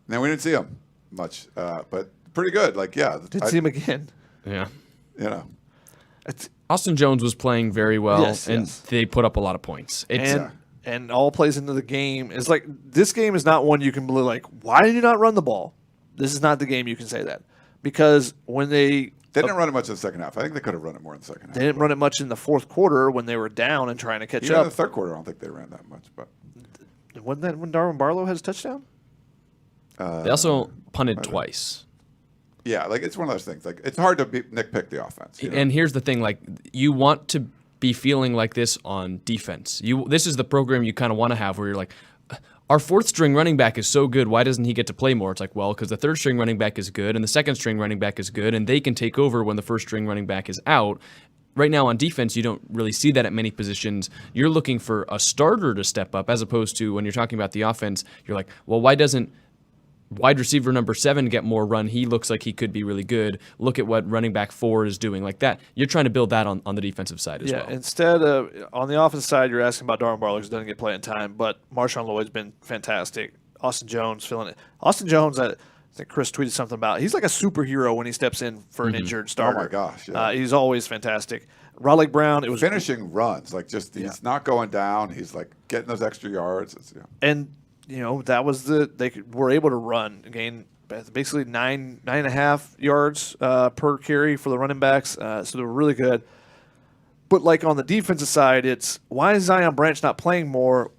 now we didn't see him much, but pretty good. Like, yeah. Did see him again. Yeah. Austin Jones was playing very well, they put up a lot of points. And all plays into the game. It's like, this game is not one you can be like, why did you not run the ball? This is not the game you can say that. Because when they didn't run it much in the second half. I think they could have run it more in the second half. They didn't run it much in the fourth quarter when they were down and trying to catch Even up. in the third quarter, I don't think they ran that much. But wasn't that when Darwin Barlow had his touchdown? They also punted twice. Yeah, like, it's one of those things. Like, it's hard to nitpick the offense. And here's the thing, like, you want to be feeling like this on defense. This is the program you kind of want to have where you're like, our fourth string running back is so good, why doesn't he get to play more? It's like, well, because the third string running back is good and the second string running back is good, and they can take over when the first string running back is out. Right now on defense, you don't really see that at many positions. You're looking for a starter to step up, as opposed to when you're talking about the offense, you're like, well, why doesn't wide receiver number 7 get more run? He looks like he could be really good. Look at what running back 4 is doing. Like that, you're trying to build that on the defensive side as well. Yeah, instead of on the offensive side, you're asking about Darwin Barlow, who doesn't get playing time, but Marshawn Lloyd's been fantastic. Austin Jones filling it. Austin Jones, I think Chris tweeted something about. He's like a superhero when he steps in for an injured starter. Oh my gosh! Yeah. He's always fantastic. Roderick Brown, it was finishing runs, like just he's not going down. He's like getting those extra yards. And that was they were able to run, gain basically 9.5 yards per carry for the running backs. So they were really good. But like on the defensive side, it's why is Zion Branch not playing more?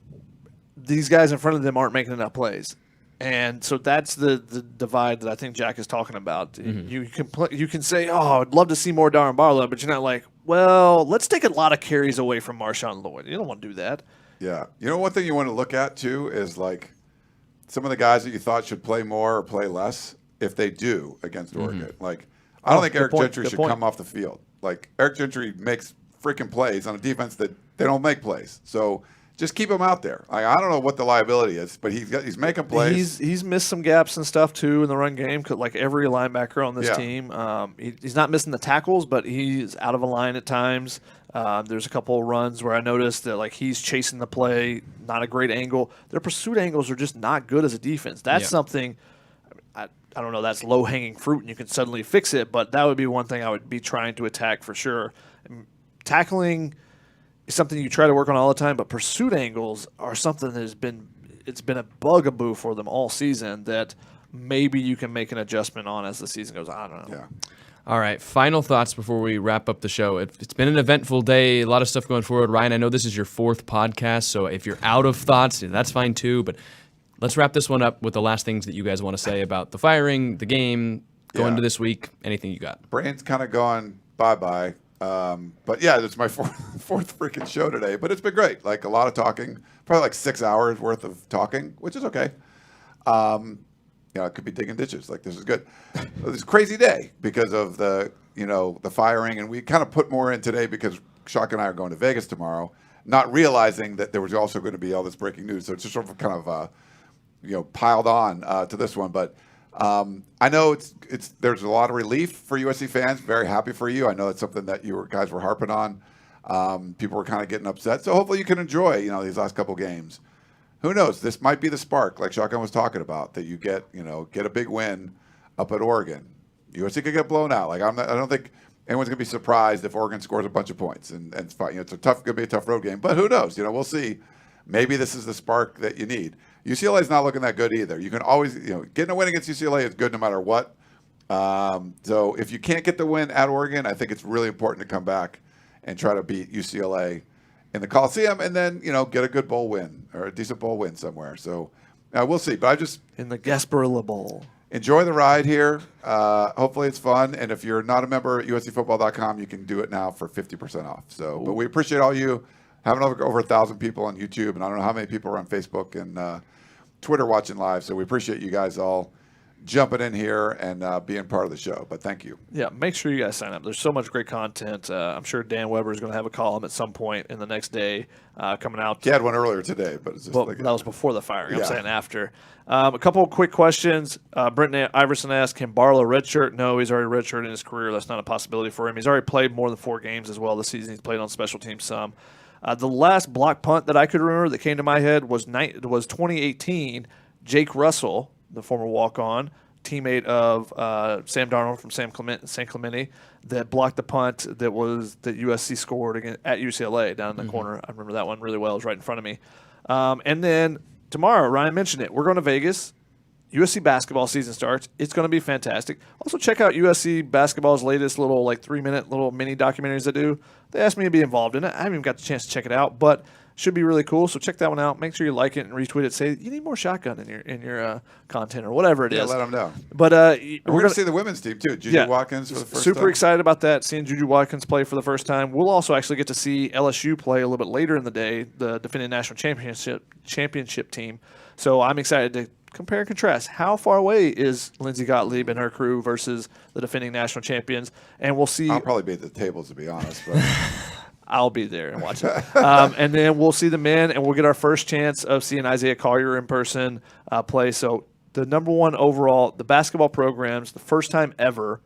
These guys in front of them aren't making enough plays. And so that's the divide that I think Jack is talking about. Mm-hmm. You can say, oh, I'd love to see more Darwin Barlow, but you're not like, well, let's take a lot of carries away from Marshawn Lloyd. You don't want to do that. Yeah. One thing you want to look at, too, is like some of the guys that you thought should play more or play less, if they do against Oregon. Like, I don't think Eric Gentry should come off the field. Like, Eric Gentry makes freaking plays on a defense that they don't make plays. So just keep him out there. I don't know what the liability is, but he's making plays. He's missed some gaps and stuff too in the run game, like every linebacker on this team. He's not missing the tackles, but he's out of a line at times. There's a couple of runs where I noticed that like he's chasing the play, not a great angle. Their pursuit angles are just not good as a defense. That's something. I don't know. That's low hanging fruit, and you can suddenly fix it. But that would be one thing I would be trying to attack for sure. Tackling is something you try to work on all the time, but pursuit angles are something that has been a bugaboo for them all season that maybe you can make an adjustment on as the season goes on. I don't know. Yeah. All right, final thoughts before we wrap up the show. It's been an eventful day, a lot of stuff going forward. Ryan, I know this is your 4th podcast, so if you're out of thoughts, that's fine too, but let's wrap this one up with the last things that you guys want to say about the firing, the game, going to this week, anything you got. Brain's kind of gone bye-bye. But yeah, it's my fourth freaking show today, but it's been great. Like a lot of talking, probably like 6 hours worth of talking, which is okay. It could be digging ditches. Like this is good. It was a crazy day because of the firing, and we kind of put more in today because Shock and I are going to Vegas tomorrow, not realizing that there was also going to be all this breaking news. So it's just sort of kind of piled on to this one, but. I know there's a lot of relief for USC fans. Very happy for you. I know it's something that you guys were harping on. People were kind of getting upset. So hopefully you can enjoy, these last couple games. Who knows? This might be the spark, like Shotgun was talking about, that you get a big win up at Oregon. USC could get blown out. Like I don't think anyone's going to be surprised if Oregon scores a bunch of points. And it's fine. It's going to be a tough road game, but who knows? We'll see. Maybe this is the spark that you need. UCLA is not looking that good either. You can always, getting a win against UCLA is good no matter what. So if you can't get the win at Oregon, I think it's really important to come back and try to beat UCLA in the Coliseum, and then get a good bowl win or a decent bowl win somewhere. So we'll see. But I just in the Gasparilla Bowl. Enjoy the ride here. Hopefully it's fun. And if you're not a member at USCFootball.com, you can do it now for 50% off. So, but we appreciate all you having over 1,000 people on YouTube, and I don't know how many people are on Facebook and Twitter watching live. So we appreciate you guys all jumping in here and being part of the show. But thank you. Yeah, make sure you guys sign up. There's so much great content. I'm sure Dan Weber is going to have a column at some point in the next day coming out. He had one earlier today, but it's just that was before the firing. I'm saying after. A couple of quick questions. Brenton Iverson asked, can Barlow redshirt? No, he's already redshirted in his career. That's not a possibility for him. He's already played more than 4 games as well this season. He's played on special teams some. The last block punt that I could remember that came to my head was 2018. Jake Russell, the former walk-on, teammate of Sam Darnold from San Clemente, that blocked the punt that USC scored at UCLA down in the corner. I remember that one really well. It was right in front of me. And then tomorrow, Ryan mentioned it, we're going to Vegas. USC basketball season starts. It's going to be fantastic. Also, check out USC basketball's latest little 3-minute little mini documentaries they do. They asked me to be involved in it. I haven't even got the chance to check it out, but should be really cool. So check that one out. Make sure you like it and retweet it. Say you need more shotgun in your content or whatever it is. Yeah, let them know. But we're going to see the women's team too. Juju Watkins for the first super time. Excited about that. Seeing Juju Watkins play for the first time. We'll also actually get to see LSU play a little bit later in the day. The defending national championship team. So I'm excited to compare and contrast. How far away is Lindsey Gottlieb and her crew versus the defending national champions? And we'll see. I'll probably be at the tables, to be honest. But I'll be there and watch it. And then we'll see the men, and we'll get our first chance of seeing Isaiah Collier in person play. So the number one overall, the basketball programs, the first time ever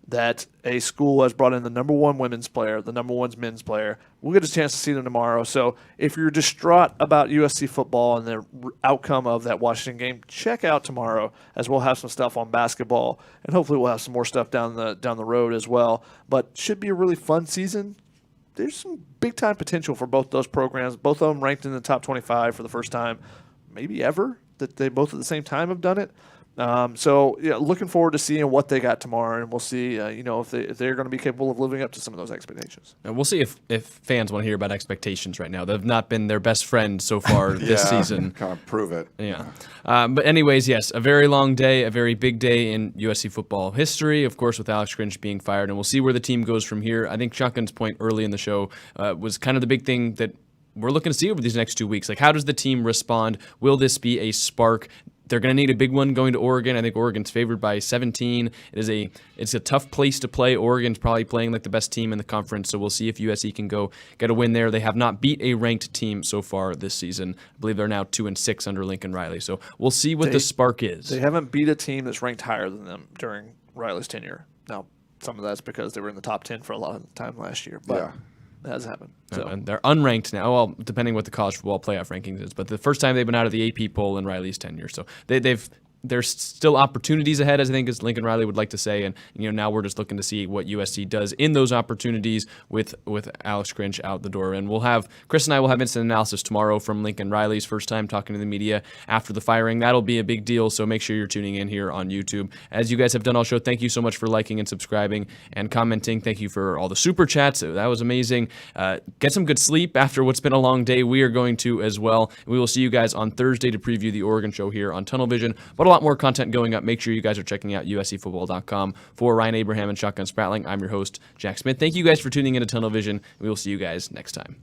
that a school has brought in the number one women's player, the number one men's player. We'll get a chance to see them tomorrow. So if you're distraught about USC football and the outcome of that Washington game, check out tomorrow, as we'll have some stuff on basketball, and hopefully we'll have some more stuff down the road as well. But should be a really fun season. There's some big-time potential for both those programs. Both of them ranked in the top 25 for the first time, maybe ever, that they both at the same time have done it. So looking forward to seeing what they got tomorrow, and we'll see, if they're going to be capable of living up to some of those expectations. And we'll see if fans want to hear about expectations right now. They've not been their best friend so far this season. Kind of prove it. Yeah. But anyways, yes, a very long day, a very big day in USC football history, of course, with Alex Grinch being fired, and we'll see where the team goes from here. I think Shotgun's point early in the show was kind of the big thing that we're looking to see over these next 2 weeks. Like, how does the team respond? Will this be a spark? They're going to need a big one going to Oregon. I think Oregon's favored by 17. It's a tough place to play. Oregon's probably playing like the best team in the conference, so we'll see if USC can go get a win there. They have not beat a ranked team so far this season. I believe they're now 2-6 under Lincoln Riley. So we'll see what the spark is. They haven't beat a team that's ranked higher than them during Riley's tenure. Now, some of that's because they were in the top 10 for a lot of the time last year, but it has happened. So. And they're unranked now, well, depending what the college football playoff rankings is. But the first time they've been out of the AP poll in Riley's tenure. So there's still opportunities ahead, as I think as Lincoln Riley would like to say. And now we're just looking to see what USC does in those opportunities with Alex Grinch out the door. And Chris and I will have instant analysis tomorrow from Lincoln Riley's first time talking to the media after the firing. That'll be a big deal, so make sure you're tuning in here on YouTube. As you guys have done all show, thank you so much for liking and subscribing and commenting. Thank you for all the super chats. That was amazing. Get some good sleep after what's been a long day. We are going to as well. We will see you guys on Thursday to preview the Oregon show here on Tunnel Vision. But a lot more content going up. Make sure you guys are checking out USCFootball.com. For Ryan Abraham and Shotgun Spratling, I'm your host, Jack Smith. Thank you guys for tuning in to Tunnel Vision. We will see you guys next time.